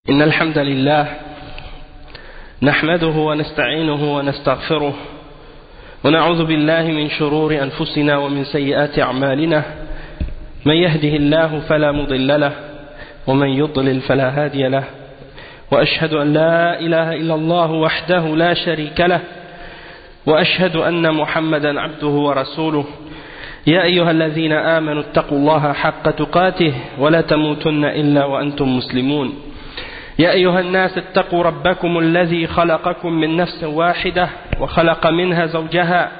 إن الحمد لله نحمده ونستعينه ونستغفره ونعوذ بالله من شرور أنفسنا ومن سيئات أعمالنا من يهده الله فلا مضل له ومن يضلل فلا هادي له وأشهد أن لا إله إلا الله وحده لا شريك له وأشهد أن محمدا عبده ورسوله يا أيها الذين آمنوا اتقوا الله حق تقاته ولا تموتن إلا وأنتم مسلمون يا أيها الناس اتقوا ربكم الذي خلقكم من نفس واحدة وخلق منها زوجها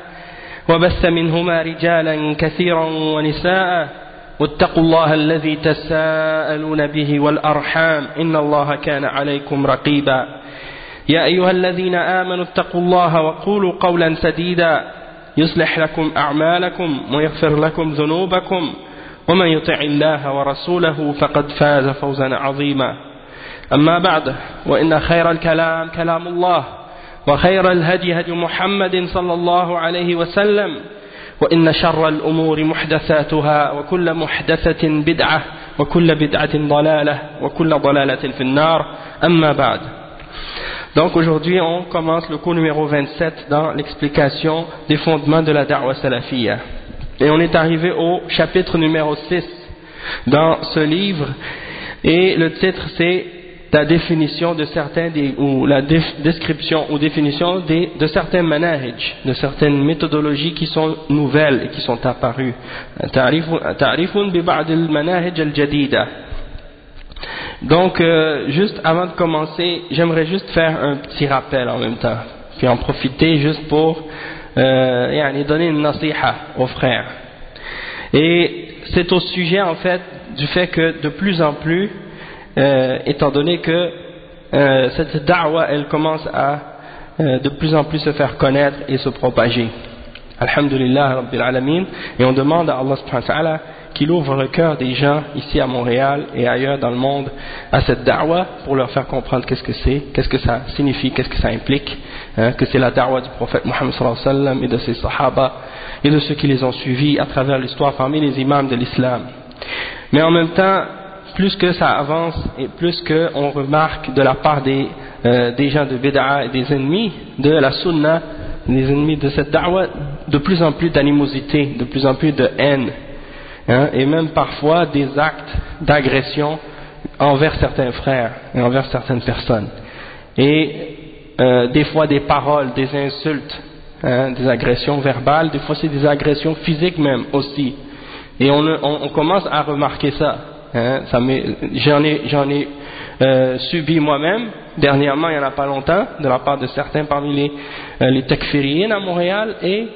وبث منهما رجالا كثيرا ونساء واتقوا الله الذي تساءلون به والأرحام إن الله كان عليكم رقيبا يا أيها الذين آمنوا اتقوا الله وقولوا قولا سديدا يصلح لكم أعمالكم ويغفر لكم ذنوبكم ومن يطع الله ورسوله فقد فاز فوزا عظيما أما بعد وإن خير الكلام كلام الله وخير الهدي هدي محمد صلى الله عليه وسلم وإن شر الأمور محدثاتها وكل محدثة بدعة وكل بدعة ضلالة وكل ضلالة في النار أما بعد. Donc aujourd'hui on commence le cours numéro 27 dans l'explication des fondements de la da'wa salafiyya. Et on est arrivé au chapitre numéro 6 dans ce livre et le titre c'est la définition de certains ou la description ou définition de certains manahij, de certaines méthodologies qui sont nouvelles et qui sont apparues. Ta'rifun bi ba'd al-manahij al-jadida. Donc juste avant de commencer, j'aimerais juste faire un petit rappel en même temps, puis en profiter juste pour donner une nasiha aux frères. Et c'est au sujet en fait du fait que de plus en plus étant donné que cette da'wa elle commence à de plus en plus se faire connaître et se propager. Alhamdulillah Rabbil Alamin. Et on demande à Allah subhanahu wa ta'ala qu'il ouvre le cœur des gens ici à Montréal et ailleurs dans le monde à cette da'wa pour leur faire comprendre qu'est-ce que c'est, qu'est-ce que ça signifie, qu'est-ce que ça implique, que c'est la da'wa du prophète Muhammad sallallahu alayhi wa sallam et de ses sahaba et de ceux qui les ont suivis à travers l'histoire parmi les imams de l'islam. Mais en même temps, plus que ça avance et plus qu'on remarque de la part des gens de bid'a et des ennemis de la sunna, des ennemis de cette da'wa, de plus en plus d'animosité, de plus en plus de haine, et même parfois des actes d'agression envers certains frères et envers certaines personnes. Et des fois des paroles, des insultes, des agressions verbales, des fois c'est des agressions physiques même aussi. Et on commence à remarquer ça. J'en ai subi moi-même dernièrement, il n'y en a pas longtemps, de la part de certains parmi les takfiriyin à Montréal, et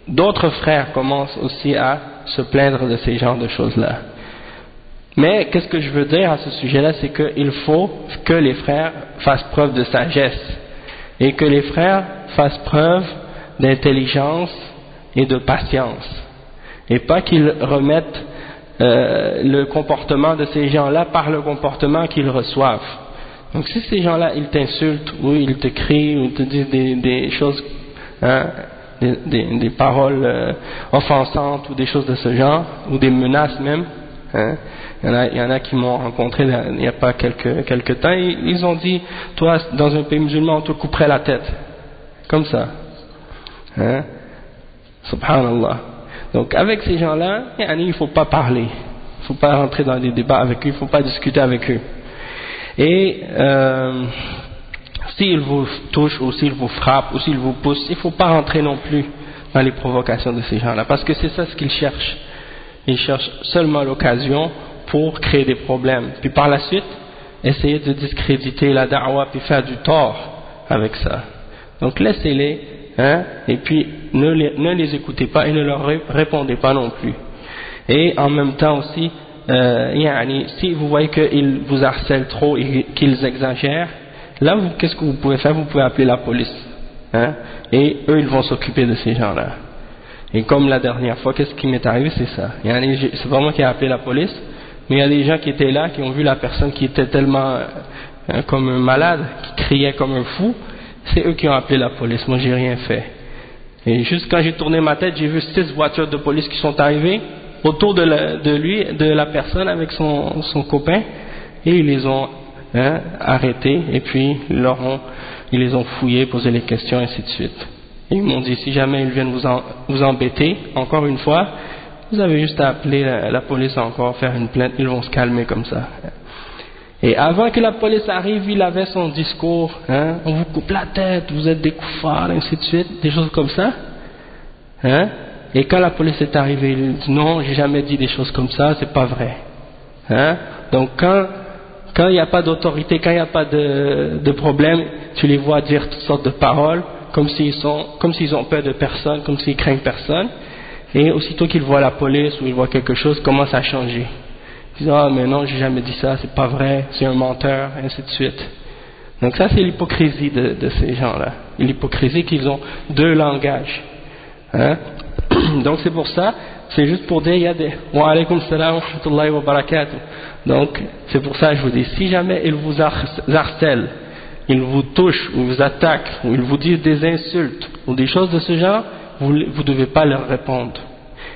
d'autres frères commencent aussi à se plaindre de ces genres de choses-là. Mais qu'est-ce que je veux dire à ce sujet-là, c'est qu'il faut que les frères fassent preuve de sagesse et que les frères fassent preuve d'intelligence et de patience, et pas qu'ils remettent le comportement de ces gens-là par le comportement qu'ils reçoivent. Donc si ces gens-là ils t'insultent ou ils te crient ou ils te disent des choses, des paroles offensantes ou des choses de ce genre, ou des menaces même, il y en a qui m'ont rencontré il n'y a pas quelques temps, ils ont dit toi dans un pays musulman on te couperait la tête comme ça, subhanallah. Donc avec ces gens-là, il ne faut pas parler, il ne faut pas rentrer dans des débats avec eux, il ne faut pas discuter avec eux. Et s'ils vous touchent ou s'ils vous frappent ou s'ils vous poussent, il ne faut pas rentrer non plus dans les provocations de ces gens-là, parce que c'est ça ce qu'ils cherchent. Ils cherchent seulement l'occasion pour créer des problèmes, puis par la suite essayer de discréditer la da'wa puis faire du tort avec ça. Donc laissez-les, et puis ne les écoutez pas et ne leur répondez pas non plus. Et en même temps aussi, si vous voyez qu'ils vous harcèlent trop et qu'ils exagèrent, là qu'est-ce que vous pouvez faire? Vous pouvez appeler la police, et eux ils vont s'occuper de ces gens-là. Et comme la dernière fois, qu'est-ce qui m'est arrivé? C'est ça. C'est pas moi qui ai appelé la police, mais il y a des gens qui étaient là, qui ont vu la personne qui était tellement comme un malade, qui criait comme un fou. C'est eux qui ont appelé la police, moi j'ai rien fait. Et juste quand j'ai tourné ma tête, j'ai vu 6 voitures de police qui sont arrivées autour de la personne avec son copain, et ils les ont arrêtés, et puis ils les ont fouillés, posé les questions, ainsi de suite. Et ils m'ont dit, si jamais ils viennent vous embêter, encore une fois, vous avez juste à appeler la police encore, faire une plainte, ils vont se calmer comme ça. Et avant que la police arrive, il avait son discours, on vous coupe la tête, vous êtes des koufars, ainsi de suite, des choses comme ça. Et quand la police est arrivée, il dit non, j'ai jamais dit des choses comme ça, c'est pas vrai. Donc quand il n'y a pas d'autorité, quand il n'y a pas de problème, tu les vois dire toutes sortes de paroles, comme s'ils ont peur de personne, comme s'ils craignent personne. Et aussitôt qu'ils voient la police ou ils voient quelque chose, commence à changer. Ils disent, ah mais non, j'ai jamais dit ça, c'est pas vrai, c'est un menteur, ainsi de suite. Donc ça c'est l'hypocrisie de ces gens-là. L'hypocrisie qu'ils ont deux langages. Donc c'est pour ça, c'est juste pour dire, il y a des... Wa alaykum salam wa rahmatullahi wa barakatuh. Donc c'est pour ça que je vous dis, si jamais ils vous harcèlent, ils vous touchent, ou vous attaquent, ou ils vous disent des insultes, ou des choses de ce genre, vous ne devez pas leur répondre.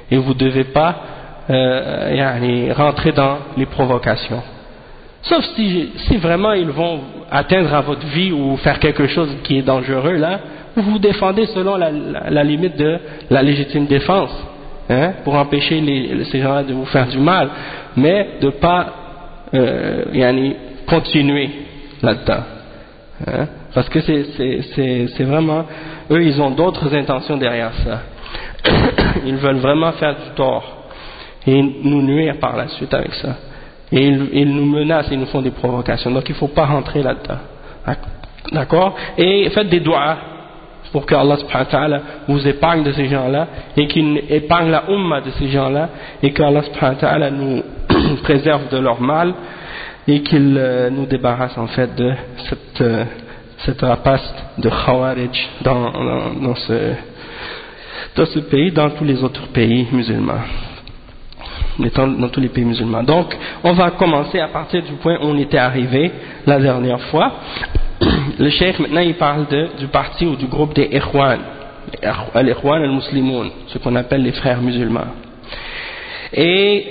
Et vous ne devez pas rentrer dans les provocations. Sauf si vraiment ils vont atteindre à votre vie ou faire quelque chose qui est dangereux, là, vous vous défendez selon la limite de la légitime défense, pour empêcher ces gens-là de vous faire du mal, mais de ne pas continuer là-dedans. Parce que c'est vraiment, eux ils ont d'autres intentions derrière ça. Ils veulent vraiment faire du tort et nous nuire par la suite avec ça. Et ils nous menacent, ils nous font des provocations. Donc il ne faut pas rentrer là-dedans. D'accord? Et faites des doigts pour que Allah subhanahu wa ta'ala vous épargne de ces gens-là et qu'il épargne la umma de ces gens-là et que Allah subhanahu wa ta'ala nous préserve de leur mal et qu'il nous débarrasse en fait de cette rapace de Khawarij dans ce pays, dans tous les autres pays musulmans. Dans tous les pays musulmans. Donc, on va commencer à partir du point où on était arrivé la dernière fois. Le cheikh maintenant il parle du parti ou du groupe des Ikhwan, al-Ikhwan al-Muslimoun, ce qu'on appelle les frères musulmans. Et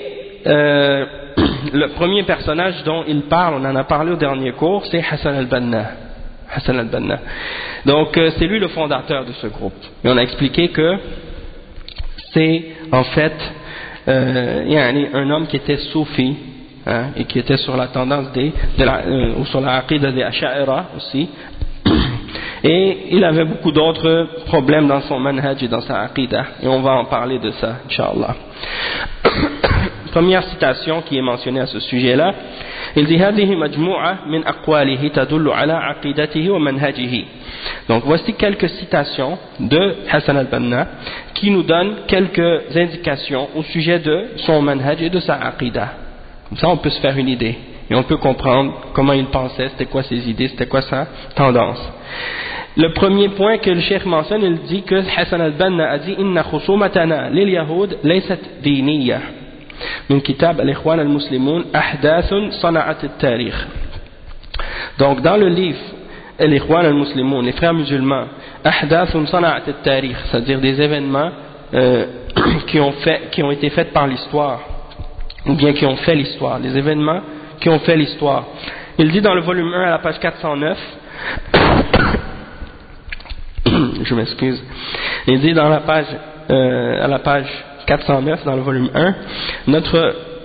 le premier personnage dont il parle, on en a parlé au dernier cours, c'est Hassan al-Banna. Hassan al-Banna. Donc c'est lui le fondateur de ce groupe. Et on a expliqué que c'est en fait un homme qui était soufi, et qui était sur la tendance ou sur la aqida des Asha'ira aussi. Et il avait beaucoup d'autres problèmes dans son manhaj et dans sa aqida. Et on va en parler de ça, Inch'Allah. Première citation qui est mentionnée à ce sujet-là. Il dit هذه مجموعة من أقواله تدل على عقيدته ومنهجه. Donc voici quelques citations de Hassan al-Banna qui nous donnent quelques indications au sujet de son manhaj et de sa aqida. Comme ça on peut se faire une idée et on peut comprendre comment il pensait, c'était quoi ses idées, c'était quoi sa tendance. Le premier point que le cheikh mentionne, il dit que Hassan al-Banna a dit إن خصومتنا لليهود ليست دينية من كتاب الإخوان المسلمون أحداث صنعت التاريخ. Donc dans le livre الإخوان المسلمون, les frères musulmans, أحداث صنعت التاريخ, c'est-à-dire des événements qui ont été faits par l'histoire, ou bien qui ont fait l'histoire, les événements qui ont fait l'histoire. Il dit dans le volume 1 à la page 409 je m'excuse, il dit dans la page à la page 409 dans le volume 1,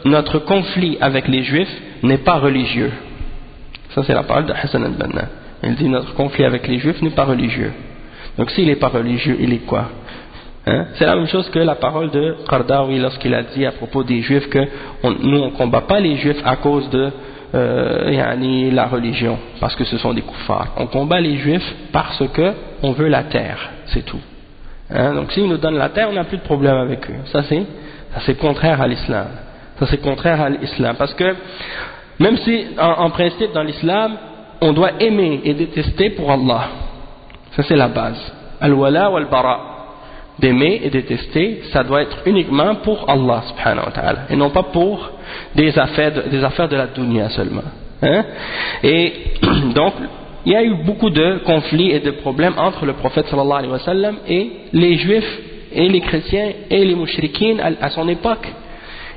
notre conflit avec les juifs n'est pas religieux. Ça c'est la parole de Hassan al-Banna. Il dit notre conflit avec les juifs n'est pas religieux. Donc s'il n'est pas religieux, il est quoi? C'est la même chose que la parole de Qardawi lorsqu'il a dit à propos des juifs que nous on ne combat pas les juifs à cause de la religion, parce que ce sont des koufars. On combat les juifs parce que on veut la terre, c'est tout. Donc s'ils nous donnent la terre, on n'a plus de problème avec eux. Ça c'est contraire à l'islam. Ça c'est contraire à l'islam, parce que même si en principe dans l'islam on doit aimer et détester pour Allah, ça c'est la base. Al-wala wal-bara, d'aimer et détester, ça doit être uniquement pour Allah subhanahu wa ta'ala, et non pas pour des affaires de la dunya seulement. Et donc il y a eu beaucoup de conflits et de problèmes entre le prophète sallallahu alayhi wa sallam et les juifs et les chrétiens et les mushrikines à son époque.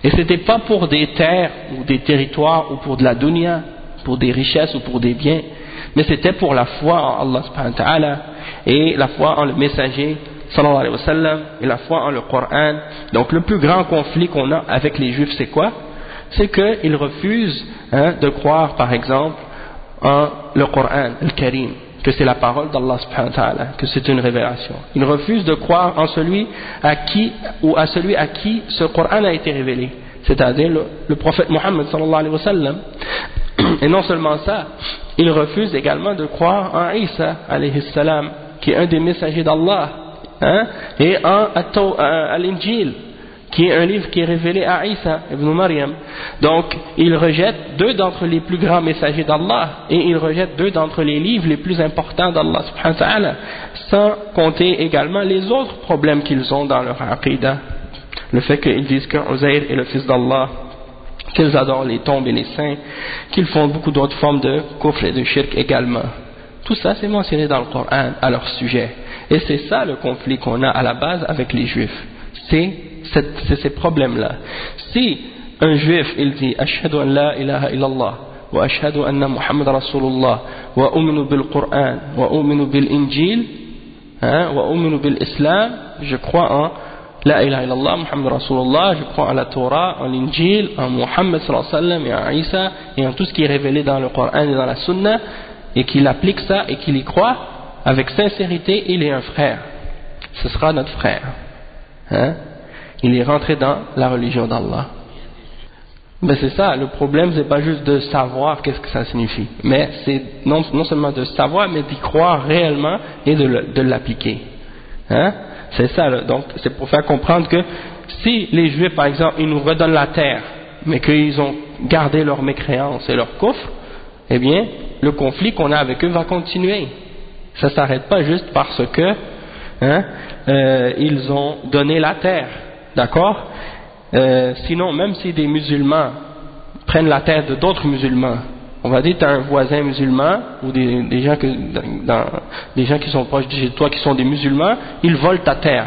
Et c'était pas pour des terres ou des territoires ou pour de la dunya, pour des richesses ou pour des biens, mais c'était pour la foi en Allah subhanahu wa ta'ala et la foi en le messager sallallahu alayhi wa sallam et la foi en le Coran. Donc le plus grand conflit qu'on a avec les juifs, c'est quoi? C'est qu'ils refusent de croire par exemple en le Coran, le Karim, que c'est la parole d'Allah subhanahu wa ta'ala, que c'est une révélation. Ils refusent de croire en celui à qui ou à celui à qui ce Coran a été révélé, c'est-à-dire le prophète Mohammed sallallahu alayhi wa sallam. Et non seulement ça, ils refusent également de croire en Isa alayhi salam, qui est un des messagers d'Allah, et en Al-Injil, qui est un livre qui est révélé à Isa ibn Maryam. Donc ils rejettent deux d'entre les plus grands messagers d'Allah, et ils rejettent deux d'entre les livres les plus importants d'Allah subhanahu wa ta'ala, sans compter également les autres problèmes qu'ils ont dans leur aqidah. Le fait qu'ils disent que Uzair est le fils d'Allah, qu'ils adorent les tombes et les saints, qu'ils font beaucoup d'autres formes de kufr et de shirk également. Tout ça c'est mentionné dans le Coran à leur sujet. Et c'est ça le conflit qu'on a à la base avec les juifs. C'est ces problèmes-là. Si un juif il dit Ashhadu an la ilaha illallah wa ashhadu anna Muhammad Rasulullah wa uminu bil Qur'an wa uminu bil Injil wa uminu bil Islam, je crois en la ilaha illallah, Muhammad Rasulullah, je crois en la Torah, en l'Injil, en Muhammad sallallahu alayhi wa sallam et en Isa et en tout ce qui est révélé dans le Coran et dans la Sunna, et qu'il applique ça et qu'il y croit avec sincérité, il est un frère. Ce sera notre frère. Il est rentré dans la religion d'Allah. Mais c'est ça, le problème c'est pas juste de savoir qu'est-ce que ça signifie, mais c'est non seulement de savoir, mais d'y croire réellement et de l'appliquer. C'est ça, donc c'est pour faire comprendre que si les juifs par exemple ils nous redonnent la terre, mais qu'ils ont gardé leur mécréance et leur kufr, eh bien le conflit qu'on a avec eux va continuer. Ça ne s'arrête pas juste parce que ils ont donné la terre, d'accord? Sinon, même si des musulmans prennent la terre de d'autres musulmans, on va dire que tu as un voisin musulman ou des gens qui sont proches de chez toi qui sont des musulmans, ils volent ta terre,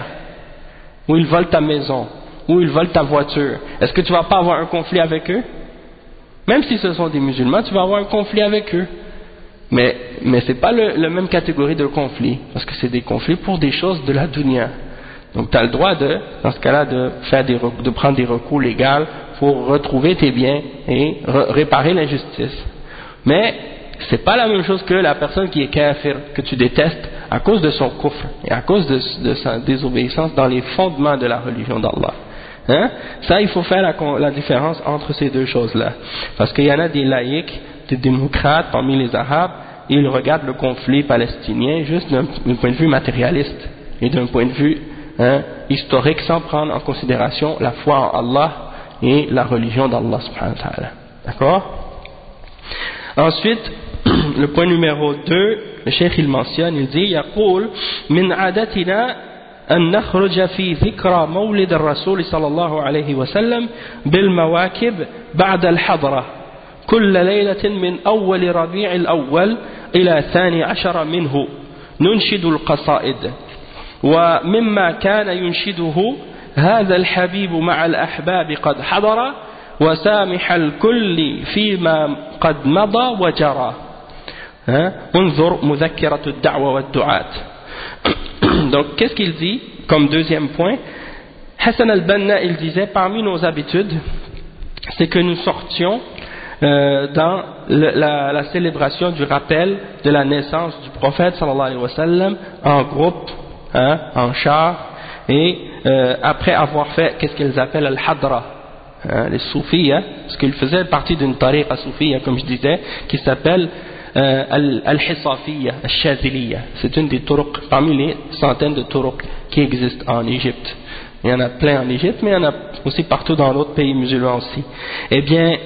ou ils volent ta maison, ou ils volent ta voiture. Est-ce que tu ne vas pas avoir un conflit avec eux? Même si ce sont des musulmans, tu vas avoir un conflit avec eux. Mais ce n'est pas la même catégorie de conflit, parce que c'est des conflits pour des choses de la dunya. Donc tu as le droit dans ce cas-là de prendre des recours légaux pour retrouver tes biens et réparer l'injustice. Mais ce n'est pas la même chose que la personne qui est kafir, que tu détestes à cause de son kufr et à cause de sa désobéissance dans les fondements de la religion d'Allah. Ça, il faut faire la différence entre ces deux choses-là. Parce qu'il y en a des laïcs, des démocrates parmi les Arabes, ils regardent le conflit palestinien juste d'un point de vue matérialiste et d'un point de vue historique, sans prendre en considération la foi en Allah et la religion d'Allah subhanahu wa ta'ala. D'accord? Ensuite, le point numéro 2, le cheikh il mentionne, il dit يقول من عادتنا أن نخرج في ذكرى مولد الرسول صلى الله عليه وسلم بالمواكب بعد الحضرة كل ليلة من أول ربيع الأول إلى 12 منه ننشد القصائد ومما كان ينشده هذا الحبيب مع الأحباب قد حضر وسامح الكل فيما قد مضى وجرى انظر مذكرة الدعوة والدعاة. Donc qu'est-ce qu'il dit comme deuxième point? Hassan al-Banna il disait parmi nos habitudes c'est que nous sortions dans la célébration du rappel de la naissance du prophète sallallahu alayhi wa sallam en groupe, en char, et après avoir fait qu'est-ce qu'ils appellent al-hadra, les soufis, parce qu'ils faisaient partie d'une tariqa soufia comme je disais qui s'appelle al-Hisafiyya, al-Shadhiliyya. C'est une des turuq parmi les centaines de turuq qui existent en Égypte. Il y en a plein en Égypte, mais il y en a aussi partout dans d'autres pays musulmans aussi. Eh bien,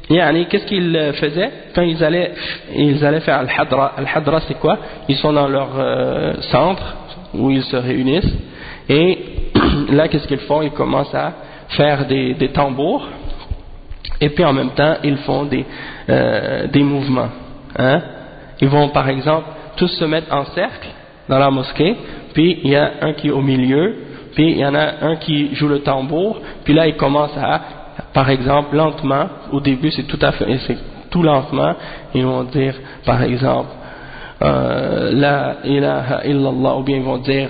qu'est-ce qu'ils faisaient quand ils allaient faire al-Hadra? Al-Hadra c'est quoi? Ils sont dans leur centre où ils se réunissent et là qu'est-ce qu'ils font? Ils commencent à faire des tambours et puis en même temps ils font des mouvements. Ils vont par exemple tous se mettre en cercle dans la mosquée, puis il y a un qui est au milieu, puis il y en a un qui joue le tambour, puis là ils commencent à, par exemple lentement, au début c'est tout à fait, c'est tout lentement, ils vont dire par exemple La ilaha illallah, ou bien ils vont dire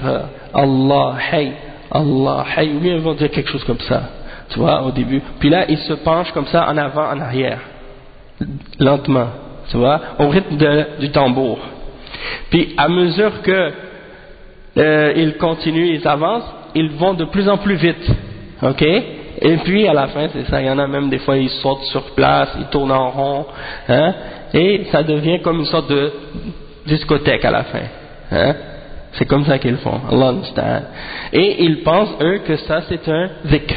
Allah hay, ou bien ils vont dire quelque chose comme ça, tu vois, au début. Puis là, ils se penchent comme ça en avant, en arrière, lentement, tu vois, au rythme du tambour. Puis à mesure que ils continuent, ils avancent, ils vont de plus en plus vite, ok? Et puis à la fin, c'est ça, il y en a même des fois, ils sautent sur place, ils tournent en rond, hein? Et ça devient comme une sorte de discothèque à la fin, hein? C'est comme ça qu'ils font, Allah musta'an. Et ils pensent, eux, que ça c'est un dhikr.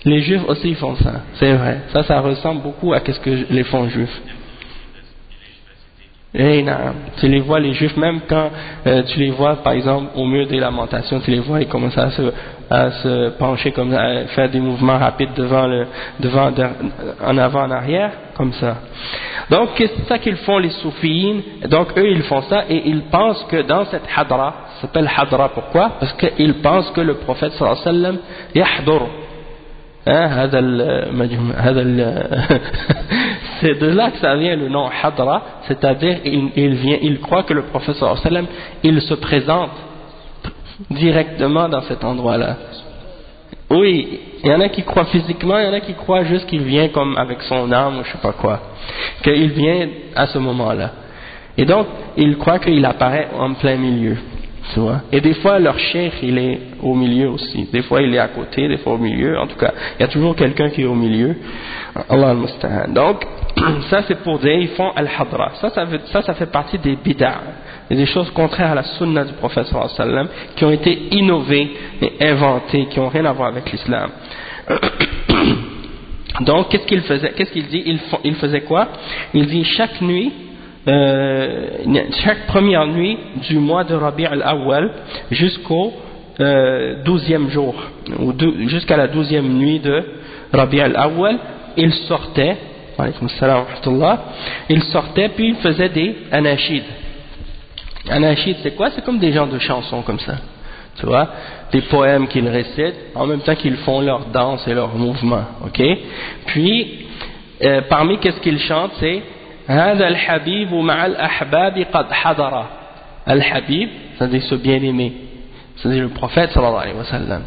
Les juifs aussi font ça, c'est vrai. Ça ressemble beaucoup à ce que les font juifs. Et non, tu les vois, les juifs, même quand tu les vois par exemple au mur des lamentations, tu les vois, ils commencent à se pencher comme ça, à faire des mouvements rapides en avant, en arrière, comme ça. Donc c'est ça qu'ils font les soufiyines. Donc eux ils font ça et ils pensent que dans cette hadra, ça s'appelle hadra, pourquoi? Parce qu'ils pensent que le prophète sallallahu alayhi wa sallam yahdur. C'est de là que ça vient le nom Hadra, c'est-à-dire il croit que le prophète sallallahu alayhi wa sallam, il se présente directement dans cet endroit-là. Oui, il y en a qui croient physiquement, il y en a qui croient juste qu'il vient comme avec son âme ou je sais pas quoi, qu'il vient à ce moment-là. Et donc, il croit qu'il apparaît en plein milieu. Tu vois. Et des fois leur cheikh il est au milieu aussi, des fois il est à côté, des fois au milieu, en tout cas il y a toujours quelqu'un qui est au milieu, Allah al-Musta'an. Donc ça c'est pour dire ils font al-hadra, ça fait partie des bid'a, des choses contraires à la sunna du prophète sallallahu alayhi wa sallam, qui ont été innovées et inventées, qui n'ont rien à voir avec l'islam. Donc qu'est-ce qu'il dit, il faisait quoi? Il dit chaque nuit, chaque première nuit du mois de Rabi' al-Awwal jusqu'au 12e jour, ou jusqu'à la 12e nuit de Rabi' al-Awwal, il sortait, puis il faisait des anachid. Anachid c'est quoi? C'est comme des genres de chansons comme ça, tu vois, des poèmes qu'ils récitent en même temps qu'ils font leur danse et leur mouvement, ok? Puis parmi qu'est-ce qu'ils chantent, c'est هذا الحبيب مع الأحباب قد حضر. الحبيب, c'est-à-dire ce bien-aimé, c'est-à-dire le prophète sallallahu alayhi wa sallam.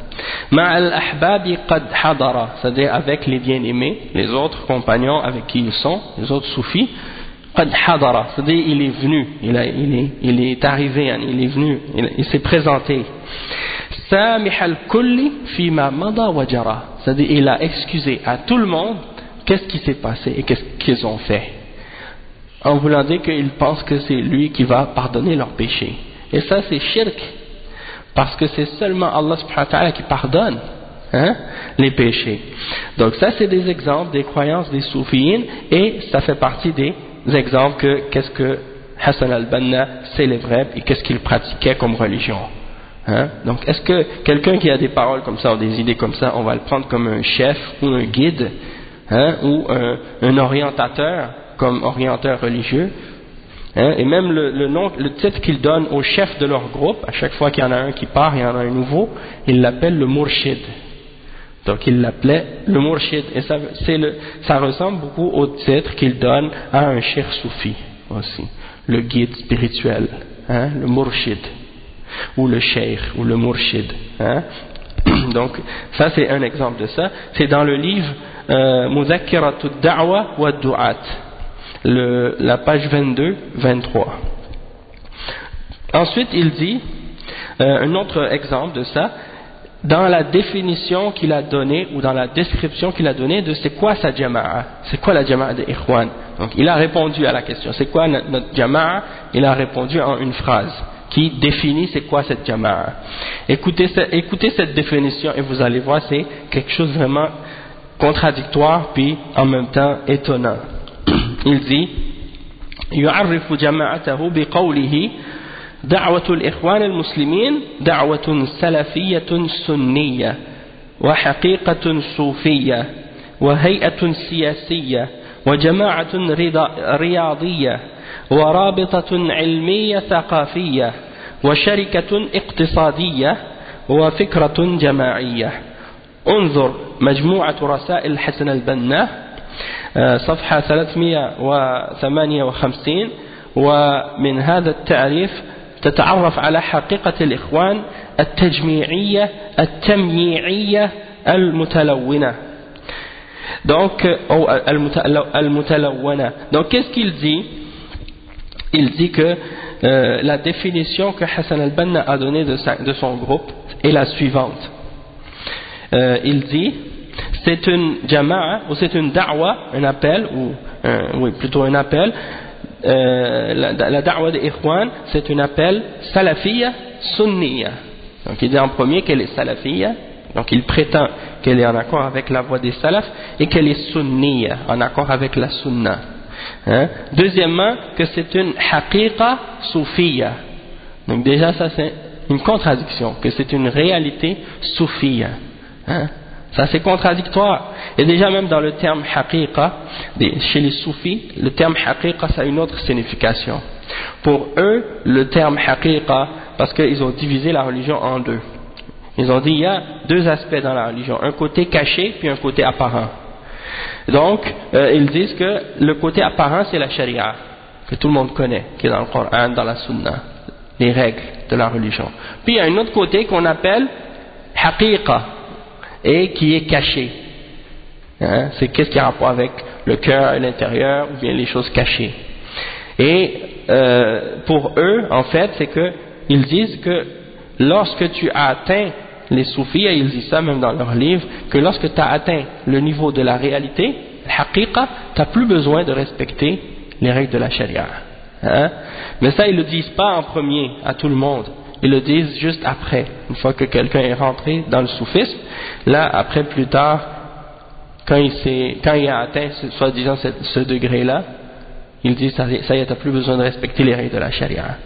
مع الأحباب قد حضر, c'est-à-dire avec les bien-aimés, les autres compagnons avec qui ils sont, les autres soufis. قد حضر, c'est-à-dire il est venu, il est arrivé, il est venu, il s'est présenté. سامح الكل فيما مضى وجرى, c'est-à-dire il a excusé à tout le monde qu'est-ce qui s'est passé et qu'est-ce qu'ils ont fait, en voulant dire qu'ils pensent que c'est lui qui va pardonner leurs péchés. Et ça c'est shirk, parce que c'est seulement Allah subhanahu wa ta'ala qui pardonne les péchés. Donc ça c'est des exemples des croyances des soufiyines, et ça fait partie des exemples qu'est-ce que Hassan al-Banna célébrait et qu'est-ce qu'il pratiquait comme religion. Donc est-ce que quelqu'un qui a des paroles comme ça ou des idées comme ça, on va le prendre comme un chef ou un guide, ou un orientateur, comme orienteur religieux, et même le titre qu'ils donnent au chef de leur groupe, à chaque fois qu'il y en a un qui part, il y en a un nouveau, ils l'appellent le Murshid. Donc ils l'appelaient le Murshid, et ça ressemble beaucoup au titre qu'ils donnent à un cheikh soufi aussi, le guide spirituel, le Murshid, ou le cheikh, ou le Murshid. Donc ça c'est un exemple de ça, c'est dans le livre Mudhakkiratu ad-Da'wa wa ad-Du'at, la page 22-23. Ensuite il dit un autre exemple de ça, dans la définition qu'il a donnée, ou dans la description qu'il a donnée de c'est quoi sa jama'a, c'est quoi la jama'a des Ikhwan. Donc il a répondu à la question c'est quoi notre jama'a, il a répondu en une phrase qui définit c'est quoi cette jama'a. Écoutez cette définition et vous allez voir, c'est quelque chose vraiment contradictoire puis en même temps étonnant. Il dit يعرف جماعته بقوله دعوة الإخوان المسلمين دعوة سلفية سنية وحقيقة صوفية وهيئة سياسية وجماعة رياضية ورابطة علمية ثقافية وشركة اقتصادية وفكرة جماعية. انظر مجموعة رسائل حسن البنا صفحة 358 ومن هذا التعريف تتعرف على حقيقة الإخوان التجميعية التمييعية المتلونة. Donc, المتلونة. Donc, qu'est-ce qu'il dit? Il dit que la définition que Hassan al-Banna a donnée de son groupe est la suivante. Il dit, c'est une jama'a ou c'est une da'wa, un appel, oui, plutôt un appel. La da'wa des Ikhwan, c'est un appel salafiyya sunniya. Donc il dit en premier qu'elle est salafiyya, donc il prétend qu'elle est en accord avec la voie des salafs et qu'elle est sunniya, en accord avec la sunna. Hein? Deuxièmement, que c'est une haqiqa soufiyya. Donc déjà ça c'est une contradiction, que c'est une réalité soufiyya. Hein? Ça c'est contradictoire. Et déjà même dans le terme haqiqa, chez les soufis, le terme haqiqa ça a une autre signification. Pour eux, le terme haqiqa, parce qu'ils ont divisé la religion en deux. Ils ont dit il y a deux aspects dans la religion, un côté caché puis un côté apparent. Donc, ils disent que le côté apparent c'est la sharia, que tout le monde connaît, qui est dans le Coran, dans la sunna, les règles de la religion. Puis il y a un autre côté qu'on appelle haqiqa, et qui est caché. Hein? C'est qu'est-ce qui a rapport avec le cœur et l'intérieur, ou bien les choses cachées. Et pour eux, en fait, c'est que ils disent que lorsque tu as atteint, les soufis, ils disent ça même dans leurs livres, que lorsque tu as atteint le niveau de la réalité, haqiqa, tu n'as plus besoin de respecter les règles de la sharia. Hein? Mais ça, ils ne le disent pas en premier à tout le monde. Ils le disent juste après, une fois que quelqu'un est rentré dans le soufisme. Là, après, plus tard, quand il a atteint soi-disant ce degré-là, ils disent ça y est, t'as plus besoin de respecter les règles de la charia.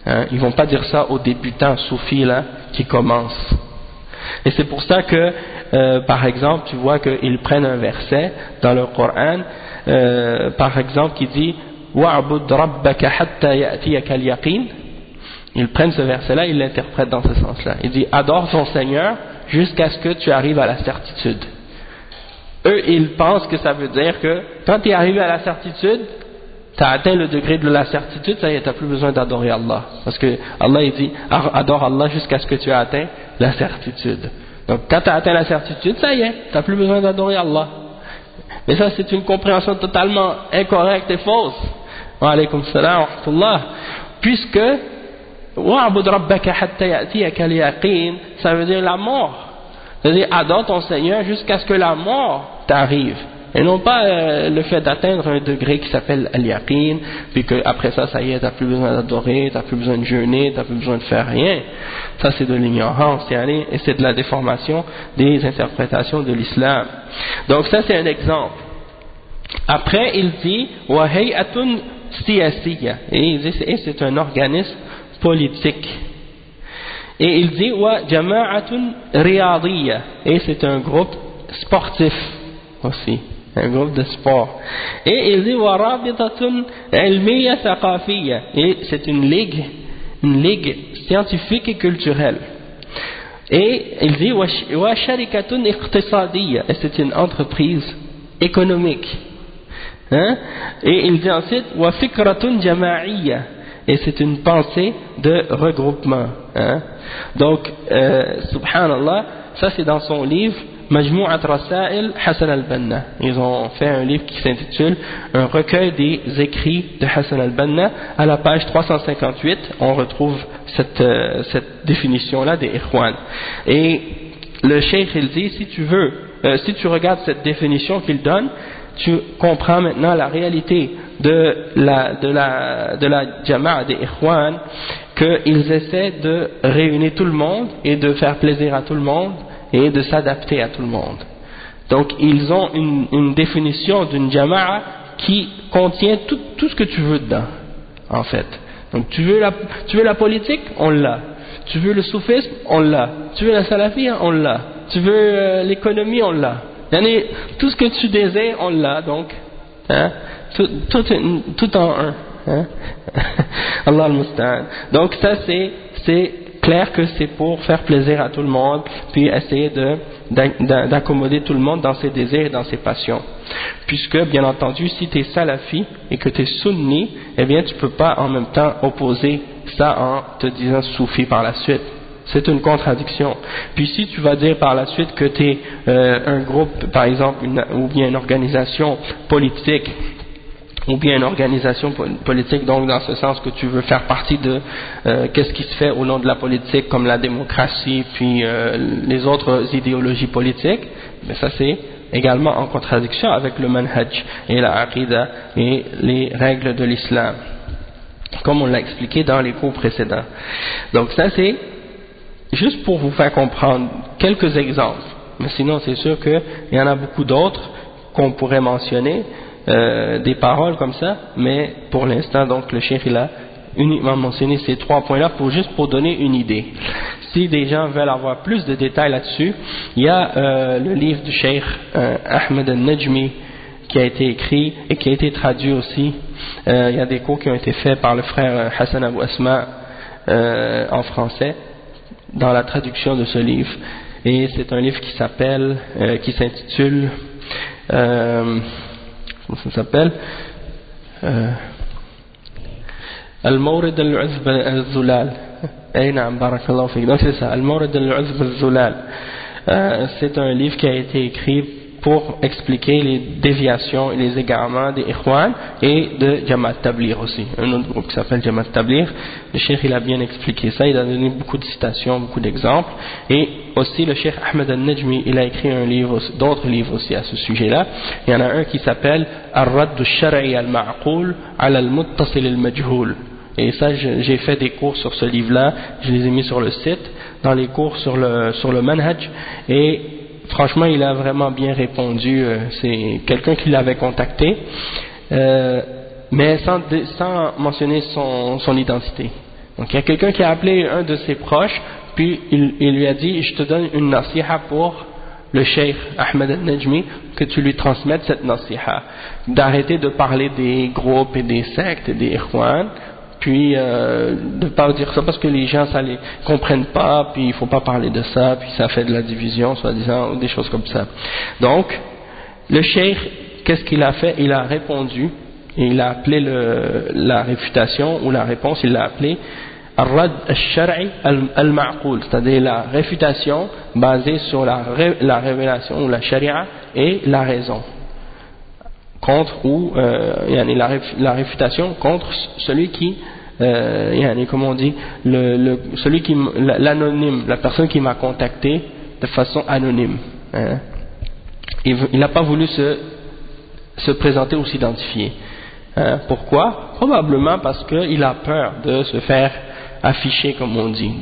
Hein? Ils vont pas dire ça aux débutants soufis là qui commencent. Et c'est pour ça que, par exemple, tu vois qu'ils prennent un verset dans le Coran, par exemple, qui dit wa'bud rabbaka hatta ya'tiyaka al-yaqin. Ils prennent ce verset-là, ils l'interprètent dans ce sens-là. Il dit adore ton Seigneur jusqu'à ce que tu arrives à la certitude. Eux, ils pensent que ça veut dire que quand tu es arrivé à la certitude, tu as atteint le degré de la certitude, ça y est, tu n'as plus besoin d'adorer Allah. Parce que Allah, il dit adore Allah jusqu'à ce que tu aies atteint la certitude. Donc quand tu as atteint la certitude, ça y est, tu n'as plus besoin d'adorer Allah. Mais ça, c'est une compréhension totalement incorrecte et fausse. Wa alaykum salam wa rahmatullah. Puisque wa'bud rabbaka hatta ya'tiyaka al-yaqin, ça veut dire la mort. C'est-à-dire adore ton Seigneur jusqu'à ce que la mort t'arrive. Et non pas le fait d'atteindre un degré qui s'appelle al-yaqin, puis qu'après ça, ça y est, t'as plus besoin d'adorer, t'as plus besoin de jeûner, t'as plus besoin de faire rien. Ça c'est de l'ignorance, et c'est de la déformation des interprétations de l'islam. Donc ça c'est un exemple. Après il dit wa hay'atun siyasiyya, et il dit c'est un organisme politique. Et il dit wa jama'atun riyadiyya, et c'est un groupe sportif aussi, un groupe de sport. Et il dit wa rabitatun ilmiyya thaqafiyya, et c'est une ligue scientifique et culturelle. Et il dit wa sharikatun iqtisadiyya, et c'est une entreprise économique. Hein? Et il dit ensuite wa fikratun jama'iyya, et c'est une pensée de regroupement. Hein? Donc, subhanallah, ça c'est dans son livre Majmou'at Rasail Hassan al-Banna. Ils ont fait un livre qui s'intitule Un recueil des écrits de Hassan al-Banna. À la page 358, on retrouve cette définition-là des Ikhwan. Et le cheikh il dit, si tu regardes cette définition qu'il donne, tu comprends maintenant la réalité de la jama'a des Ikhwan, qu'ils essaient de réunir tout le monde et de faire plaisir à tout le monde et de s'adapter à tout le monde. Donc ils ont une définition d'une jama'a qui contient tout ce que tu veux dedans, en fait. Donc tu veux la politique, on l'a. Tu veux le soufisme, on l'a. Tu veux la salafia, on l'a. Tu veux l'économie, on l'a. Tout ce que tu désires, on l'a, donc. Hein? Tout en un. Hein? Allah al-Musta'an. Donc ça c'est clair que c'est pour faire plaisir à tout le monde, puis essayer de d'accommoder tout le monde dans ses désirs et dans ses passions. Puisque, bien entendu, si tu es salafi et que tu es sunni, eh bien tu ne peux pas en même temps opposer ça en te disant soufi par la suite. C'est une contradiction. Puis si tu vas dire par la suite que tu es un groupe, par exemple, ou bien une organisation politique, ou bien une organisation politique, donc dans ce sens que tu veux faire partie de qu'est-ce qui se fait au nom de la politique, comme la démocratie, puis les autres idéologies politiques, mais ça c'est également en contradiction avec le manhaj et la aqida et les règles de l'islam, comme on l'a expliqué dans les cours précédents. Donc ça c'est juste pour vous faire comprendre quelques exemples, mais sinon c'est sûr qu'il y en a beaucoup d'autres qu'on pourrait mentionner, des paroles comme ça, mais pour l'instant donc le cheikh il a uniquement mentionné ces 3 points là juste pour donner une idée. Si des gens veulent avoir plus de détails là-dessus, il y a le livre du cheikh Ahmed al-Najmi qui a été écrit et qui a été traduit aussi. Il y a des cours qui ont été faits par le frère Hassan Abou Asma en français dans la traduction de ce livre, et c'est un livre qui s'intitule comment ça s'appelle, Al-Mawrid al-Uzb al-Zulal. Donc c'est ça, Al-Mawrid al-Uzb al-Zulal. C'est un livre qui a été écrit pour expliquer les déviations et les égarements des Ikhwan et de Jamaat Tabligh aussi, un autre groupe qui s'appelle Jamaat Tabligh. Le cheikh il a bien expliqué ça, il a donné beaucoup de citations, beaucoup d'exemples, et aussi le cheikh Ahmed al-Najmi il a écrit d'autres livres aussi à ce sujet-là. Il y en a un qui s'appelle Ar-Radd al-Shar'i al-Ma'qul ala al-Muttasil al-Majhul, et ça j'ai fait des cours sur ce livre-là, je les ai mis sur le site, dans les cours sur le manhaj, et franchement il a vraiment bien répondu. C'est quelqu'un qui l'avait contacté, mais sans mentionner son identité. Donc il y a quelqu'un qui a appelé un de ses proches, puis il lui a dit je te donne une nasiha pour le cheikh Ahmed al-Najmi, que tu lui transmettes cette nasiha, d'arrêter de parler des groupes et des sectes et des ikhwan, puis de pas dire ça parce que les gens ça les comprennent pas, puis il faut pas parler de ça, puis ça fait de la division soi-disant, ou des choses comme ça. Donc le cheikh, qu'est-ce qu'il a fait? Il a répondu, et il a appelé la réfutation ou la réponse, il l'a appelé Ar-Radd al-Shar'i al-Ma'qul, c'est-à-dire la réfutation basée sur la révélation ou la sharia et la raison, contre, ou la réfutation contre celui qui comme on dit, l'anonyme, la personne qui m'a contacté de façon anonyme, hein. Il n'a pas voulu se présenter ou s'identifier, hein. Pourquoi? Probablement parce qu'il a peur de se faire afficher, comme on dit,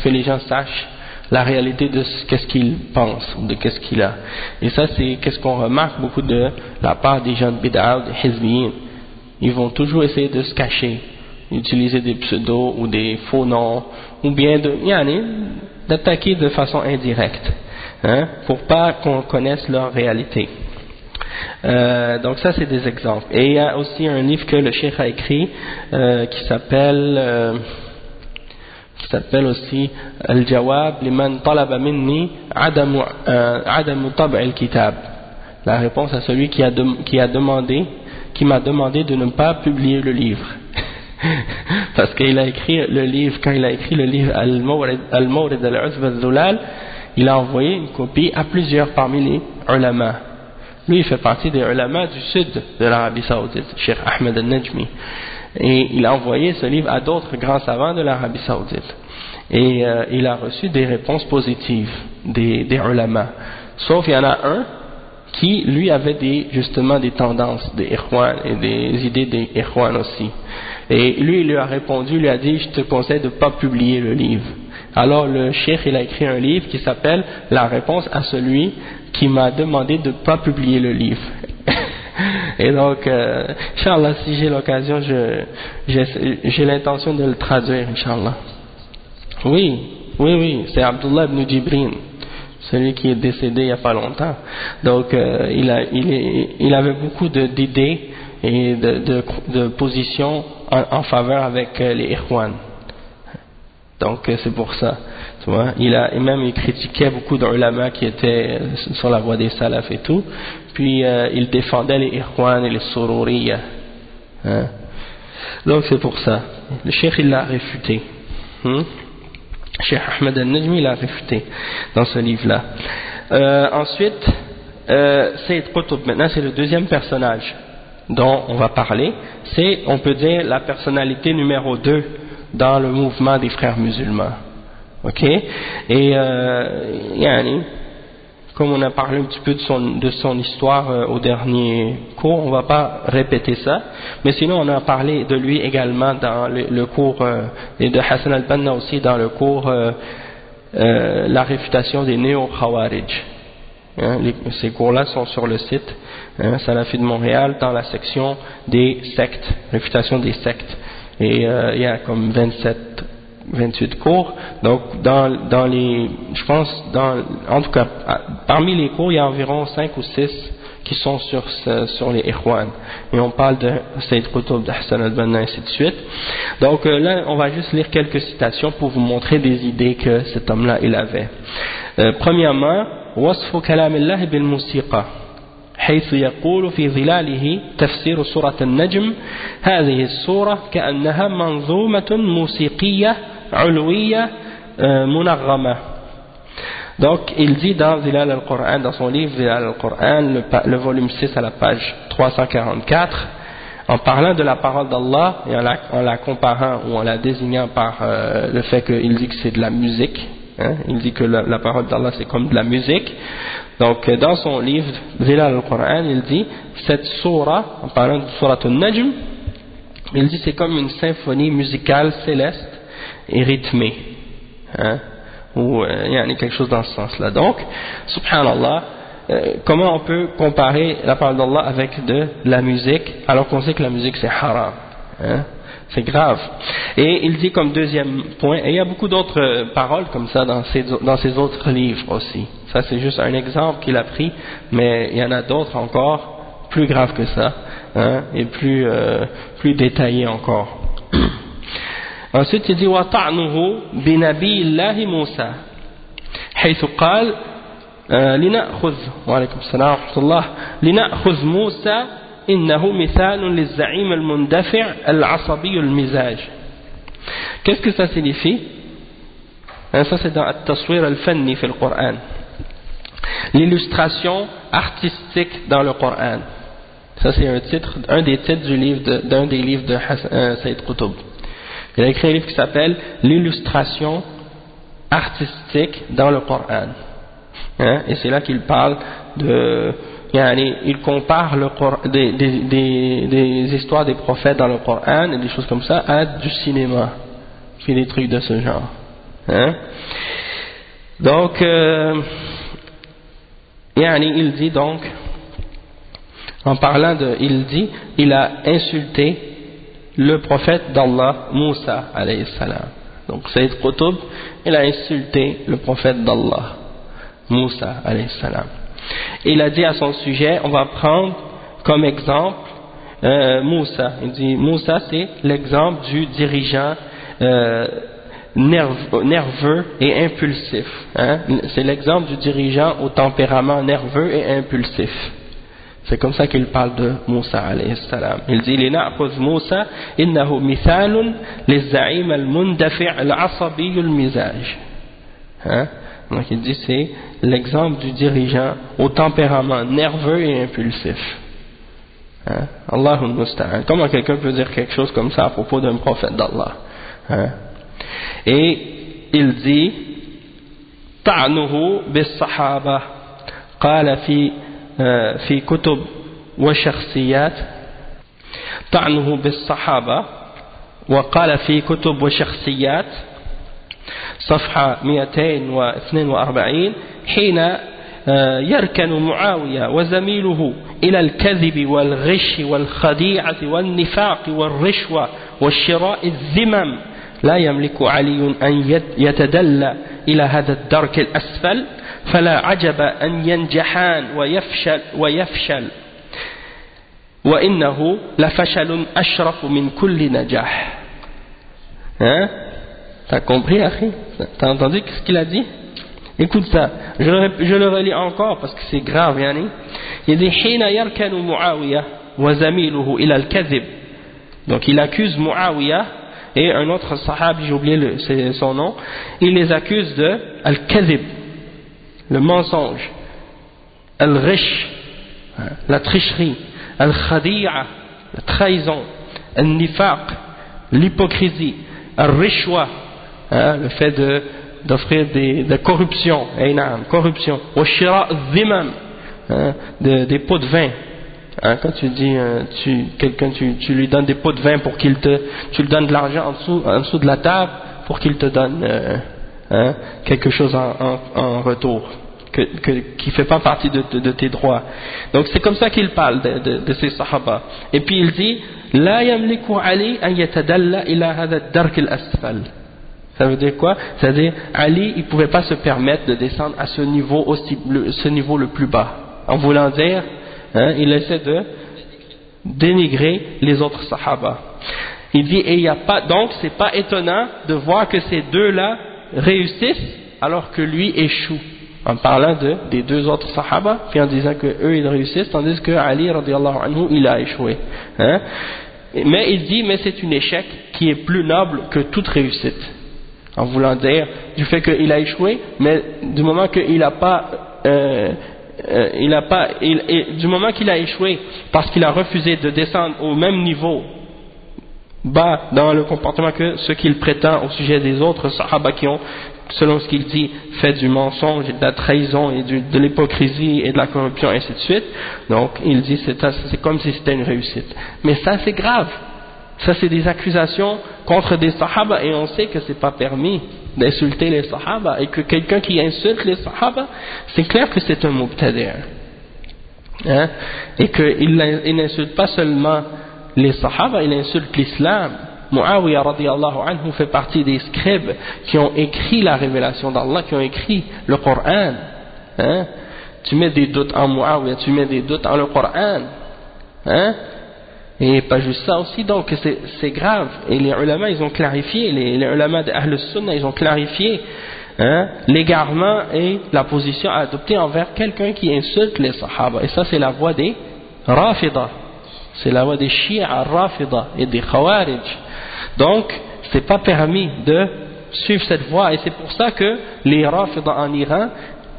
que les gens sachent la réalité de qu'est-ce qu'il pense, de qu'est-ce qu'il a. Et ça c'est qu'est-ce qu'on remarque beaucoup de la part des gens de bid'a, des hizbiyin. Ils vont toujours essayer de se cacher, utiliser des pseudos ou des faux noms, ou bien d'attaquer de façon indirecte, hein, pour pas qu'on connaisse leur réalité. Donc ça c'est des exemples. Et il y a aussi un livre que le cheikh a écrit qui s'appelle aussi Al-Jawab liman talaba minni adamu tab' al-kitab, la réponse à celui qui m'a demandé de ne pas publier le livre. Parce qu'il a écrit le livre, quand il a écrit le livre Al-Mawrid al-Uzb al-Zulal, il a envoyé une copie à plusieurs parmi les ulama. Lui il fait partie des ulama du sud de l'Arabie Saoudite, Cheikh Ahmed al-Najmi, et il a envoyé ce livre à d'autres grands savants de l'Arabie Saoudite, et il a reçu des réponses positives des ulama, sauf il y en a un qui lui avait justement des tendances des ikhwan et des idées des ikhwan aussi, et lui il lui a répondu, il lui a dit je te conseille de ne pas publier le livre. Alors le cheikh il a écrit un livre qui s'appelle La réponse à celui qui m'a demandé de ne pas publier le livre. Et donc Inch'Allah, si j'ai l'occasion, j'ai l'intention de le traduire, Inch'Allah. Oui, c'est Abdullah ibn Jibrin, celui qui est décédé il n'y a pas longtemps. Donc il avait beaucoup d'idées et de positions en faveur avec les Ikhwan. Donc c'est pour ça. Tu vois, il critiquait beaucoup d'ulama qui étaient sur la voie des salafs et tout, puis il défendait les ikhwan et les sururiya. Hein? Donc c'est pour ça. Le cheikh il l'a réfuté. Cheikh Ahmed al-Najmi l'a réfuté dans ce livre-là. Ensuite, Sayyid Qutb, maintenant c'est le deuxième personnage dont on va parler. C'est, on peut dire, la personnalité numéro 2 dans le mouvement des frères musulmans. Ok? Et comme on a parlé un petit peu de son histoire au dernier cours, on ne va pas répéter ça, mais sinon on a parlé de lui également dans le cours, et de Hassan al-Banna aussi dans le cours la réfutation des néo-Khawarij. Ces cours-là sont sur le site Salafi de Montréal dans la section des sectes, réfutation des sectes. Et il y a comme 28 cours. Donc dans les, je pense, en tout cas parmi les cours il y a environ 5 ou 6 qui sont sur les Ikhwan, et on parle de Sayyid Qutb, de Hassan al-Banna, ainsi de suite. Donc là on va juste lire quelques citations pour vous montrer des idées que cet homme-là il avait. Premièrement, وصف كلام الله بالموسيقى حيث يقول في ظلاله تفسير سورة النجم هذه السورة كأنها منظومة موسيقية علوية منغمة. Donc il dit dans Zilal al-Qur'an, dans son livre Zilal al-Qur'an, le volume 6 à la page 344, en parlant de la parole d'Allah et en la comparant ou en la désignant par le fait qu'il dit que c'est de la musique. Il dit que la parole d'Allah c'est comme de la musique. Donc dans son livre Zilal al-Qur'an, il dit cette sourate, en parlant de sourate al-Najm, il dit c'est comme une symphonie musicale céleste et rythmée, ou il y a quelque chose dans ce sens-là. Donc, subhanallah, comment on peut comparer la parole d'Allah avec de la musique alors qu'on sait que la musique c'est haram, c'est grave. Et il dit comme deuxième point, et il y a beaucoup d'autres paroles comme ça dans ses autres livres aussi. Ça c'est juste un exemple qu'il a pris, mais il y en a d'autres encore plus graves que ça, et plus détaillés encore. Ensuite il dit وَطَعْنُهُ بِنَبِيِّ اللَّهِ مُوسَى حيث قال لنأخذ وعليكم السلام ورحمة الله لنأخذ موسى إنه مثال للزعيم المندفع العصبي المزاج. Qu'est-ce que ça signifie? Ça c'est dans التصوير الفني في القرآن, l'illustration artistique dans le Coran. Ça c'est un des titres d'un des livres de Sayyid Qutb. Il a écrit un livre qui s'appelle l'illustration artistique dans le Coran. Et c'est là qu'il parle de, il compare des histoires des prophètes dans le Coran et des choses comme ça à du cinéma, puis des trucs de ce genre. Donc, il dit donc, en parlant il a insulté le prophète d'Allah, Moussa alayhi salam. Donc Sayyid Qutb, il a insulté le prophète d'Allah, Moussa alayhi salam. Il a dit à son sujet, on va prendre comme exemple Moussa. Il dit Moussa c'est l'exemple du dirigeant nerveux et impulsif. C'est l'exemple du dirigeant au tempérament nerveux et impulsif. C'est comme ça qu'il parle de Moussa alayhi salam. Il dit لنأخذ موسى إنه مثال للزعيم المندفع العصبي المزاج. Donc il dit c'est l'exemple du dirigeant au tempérament nerveux et impulsif. Allahul musta'an. Comment quelqu'un peut dire quelque chose comme ça à propos d'un prophète d'Allah? Et il dit طعنه بالصحابة قال في كتب وشخصيات طعنه بالصحابة وقال في كتب وشخصيات صفحة 242 حين يركن معاوية وزميله إلى الكذب والغش والخديعة والنفاق والرشوة والشراء الذمم لا يملك علي أن يتدلى إلى هذا الدرك الأسفل فلا عجب أن ينجحان ويفشل وإنه لفشل أشرف من كل نجاح. T'as compris, Akhi? T'as entendu ce qu'il a dit? Écoute ça, je le relis encore parce que c'est grave, yani. Il dit Hina yarkanu Muawiya wa zamiluhu ila al-kadhib. Donc il accuse Muawiya et un autre sahabi, j'ai oublié son nom, il les accuse de al-kadhib, le mensonge, al-ghish, la tricherie, al-khadi'a, la trahison, al-nifaq, l'hypocrisie, al-rishwa, le fait d'offrir de corruption, corruption, au shira' dhimam, des pots de vin. Quand tu dis quelqu'un, tu lui donnes des pots de vin pour tu lui donnes de l'argent en dessous de la table pour qu'il te donne quelque chose en retour qui fait pas partie de tes droits. Donc c'est comme ça qu'il parle de ces sahaba. Et puis il dit la yamliku Ali an yatadalla ila hadha ad-dark al-asfal. Ça veut dire quoi? C'est-à-dire Ali, il pouvait pas se permettre de descendre à ce niveau le plus bas. En voulant dire, il essaie de dénigrer les autres sahaba. Il dit, et il y a pas, donc c'est pas étonnant de voir que ces deux-là réussissent alors que lui échoue. En parlant des deux autres sahaba, puis en disant que eux ils réussissent, tandis que Ali radiyallahu anhu il a échoué. Mais il dit, mais c'est un échec qui est plus noble que toute réussite. En voulant dire du fait qu'il a échoué, mais du moment qu'il n'a pas, du moment qu'il a échoué parce qu'il a refusé de descendre au même niveau bas dans le comportement que ce qu'il prétend au sujet des autres sahaba qui ont, selon ce qu'il dit, fait du mensonge et de la trahison et de l'hypocrisie et de la corruption, ainsi de suite. Donc il dit c'est comme si c'était une réussite. Mais ça c'est grave. Ça c'est des accusations contre des sahaba et on sait que c'est pas permis d'insulter les sahaba et que quelqu'un qui insulte les sahaba, c'est clair que c'est un mubtadi'. Et qu'il n'insulte pas seulement les sahaba, il insulte l'islam. Muawiya radiyallahu anhu fait partie des scribes qui ont écrit la révélation d'Allah, qui ont écrit le Coran. Tu mets des doutes en Muawiya, tu mets des doutes en le Coran. Et pas juste ça aussi, donc c'est grave. Et les ulama ils ont clarifié, les ulama de Ahl Sunnah ils ont clarifié l'égarement et la position à adopter envers quelqu'un qui insulte les sahaba. Et ça c'est la voie des Rafida, c'est la voie des Shia Rafida et des Khawarij. Donc c'est pas permis de suivre cette voie et c'est pour ça que les Rafida en Iran,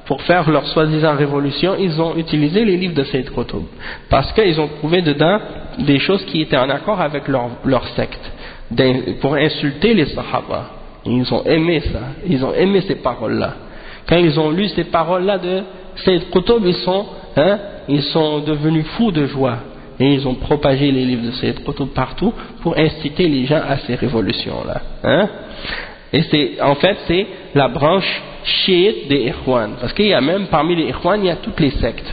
pour faire leur soi-disant révolution, ils ont utilisé les livres de Sayyid Qutb parce qu'ils ont trouvé dedans des choses qui étaient en accord avec leur secte pour insulter les sahaba. Et ils ont aimé ça, ils ont aimé ces paroles-là. Quand ils ont lu ces paroles-là de Sayyid Qutb, ils sont devenus fous de joie et ils ont propagé les livres de Sayyid Qutb partout pour inciter les gens à ces révolutions-là. Et en fait c'est la branche chiite des Ikhwan, parce qu'il y a même parmi les Ikhwan il y a toutes les sectes,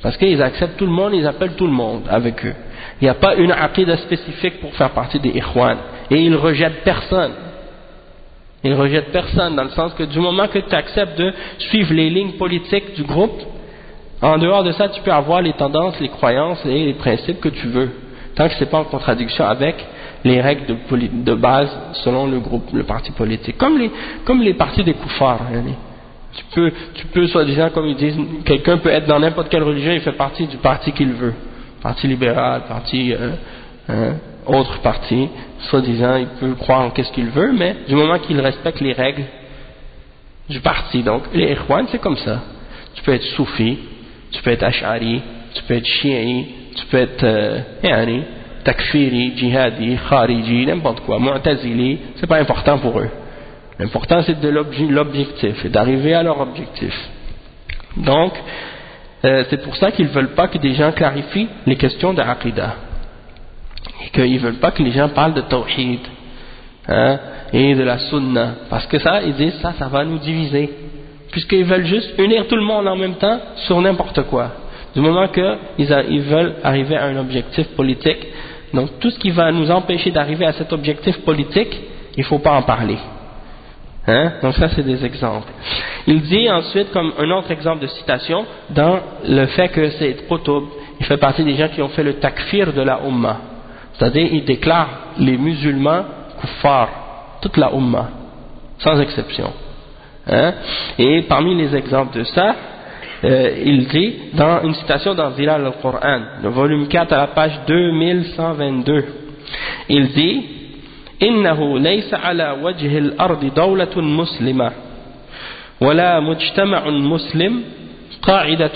parce qu'ils acceptent tout le monde, ils appellent tout le monde avec eux. Il n'y a pas une aqida spécifique pour faire partie des Ikhwan, et ils rejettent personne. Ils rejettent personne dans le sens que du moment que tu acceptes de suivre les lignes politiques du groupe, en dehors de ça tu peux avoir les tendances, les croyances et les principes que tu veux, tant que ce n'est pas en contradiction avec les règles de base selon le groupe, le parti politique, comme les partis des koufars. Tu peux soi-disant, comme ils disent, quelqu'un peut être dans n'importe quelle religion, il fait partie du parti qu'il veut, parti libéral, parti autre parti, soi-disant il peut croire en qu'est-ce qu'il veut, mais du moment qu'il respecte les règles du parti. Donc les Ikhwan c'est comme ça, tu peux être soufi, tu peux être ash'ari, tu peux être chi'i, tu peux être takfiri, djihadi, khariji, n'importe quoi, mu'tazili, c'est pas important pour eux. L'important c'est de l'objectif et d'arriver à leur objectif. Donc c'est pour ça qu'ils veulent pas que des gens clarifient les questions de aqida et qu'ils veulent pas que les gens parlent de tawhid et de la sunna, parce que ça ils disent ça va nous diviser, puisqu'ils veulent juste unir tout le monde en même temps sur n'importe quoi. Du moment qu'ils veulent arriver à un objectif politique, donc tout ce qui va nous empêcher d'arriver à cet objectif politique, il ne faut pas en parler. Donc ça c'est des exemples. Il dit ensuite, comme un autre exemple de citation, dans le fait que Sayyid Qutb, il fait partie des gens qui ont fait le takfir de la Ummah, c'est-à-dire il déclare les musulmans kuffar, toute la Ummah, sans exception. Hein? Et parmi les exemples de ça, il dit dans une citation dans Zilal al-Qur'an, le volume 4 à la page 2122, il dit إنه ليس على وجه الأرض دولة مسلمة ولا مجتمع مسلم قاعدة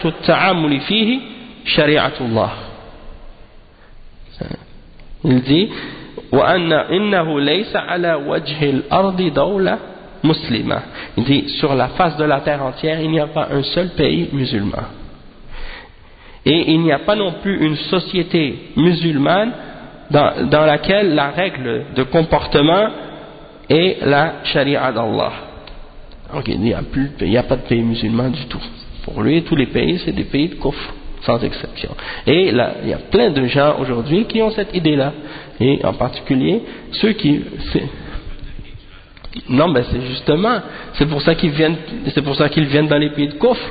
التعامل فيه شريعة الله. Il dit إنه ليس على وجه الأرض دولة مسلمة. Il dit sur la face de la terre entière il n'y a pas un seul pays musulman et il n'y a pas non plus une société musulmane dans laquelle la règle de comportement est la charia d'Allah. Donc il n'y a pas de pays musulman du tout. Pour lui, tous les pays, c'est des pays de kufr, sans exception. Et là, il y a plein de gens aujourd'hui qui ont cette idée-là. Et en particulier, ceux qui... Non, ben c'est justement, c'est pour ça qu'ils viennent dans les pays de kufr.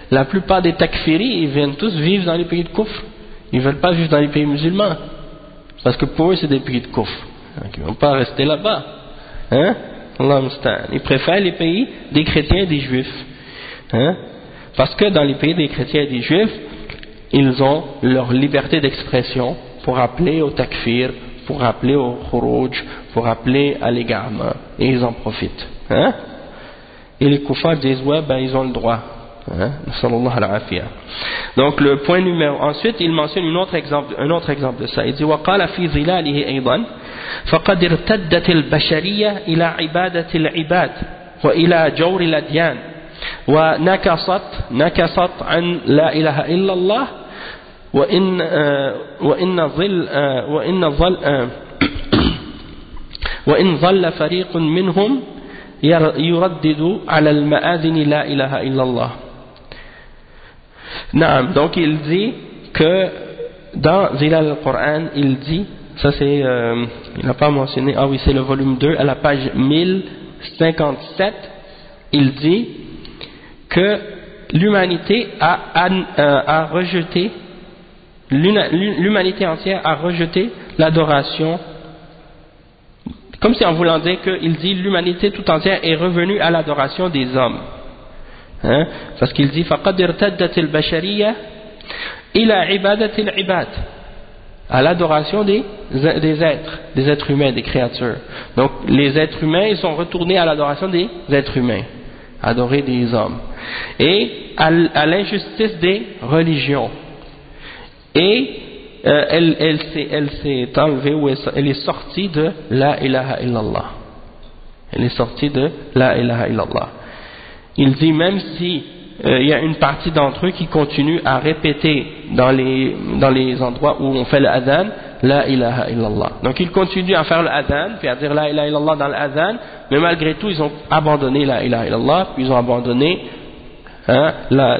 La plupart des takfiris, ils viennent tous vivre dans les pays de kufr. Ils ne veulent pas vivre dans les pays musulmans. Parce que pour eux, c'est des pays de kufr. Donc, ils ne vont pas rester là-bas. Hein? Allah musta'an. Ils préfèrent les pays des chrétiens et des juifs. Hein? Parce que dans les pays des chrétiens et des juifs, ils ont leur liberté d'expression pour appeler au takfir, pour appeler au khuruj, pour appeler à l'égarement. Et ils en profitent. Hein? Et les kuffars disent, ouais, ben ils ont le droit. Donc le point numéro ensuite il mentionne un autre exemple de ça. Il dit وقال في ظلاله أيضا فقد ارتدت البشرية إلى عبادة العباد وإلى جور الأديان ونكصت عن لا إله إلا الله وإن ظل فريق منهم يردد على المآذن لا إله إلا الله. Donc il dit que dans Zilal al-Qur'an, il dit, ça c'est, il n'a pas mentionné, ah oui c'est le volume 2 à la page 1057, il dit que l'humanité a rejeté, l'humanité entière a rejeté l'adoration, comme si en voulant dire qu'il dit l'humanité tout entière est revenue à l'adoration des hommes. Hein? Parce qu'il dit فَقَدْ ارْتَدَّتِ الْبَشَرِيَّةِ إِلَى عِبَادَةِ الْعِبَادِ, à l'adoration des êtres humains, des créatures. Donc les êtres humains ils sont retournés à l'adoration des êtres humains, adorer des hommes, et à l'injustice des religions. Et elle s'est enlevée, ou elle est sortie de la ilaha illallah. Elle est sortie de la ilaha illallah. Il dit même si il y a une partie d'entre eux qui continue à répéter dans les endroits où on fait le adhan, la ilaha illallah. Donc ils continuent à faire le adhan, puis à dire la ilaha illallah dans le adhan, mais malgré tout ils ont abandonné la ilaha illallah, puis ils ont abandonné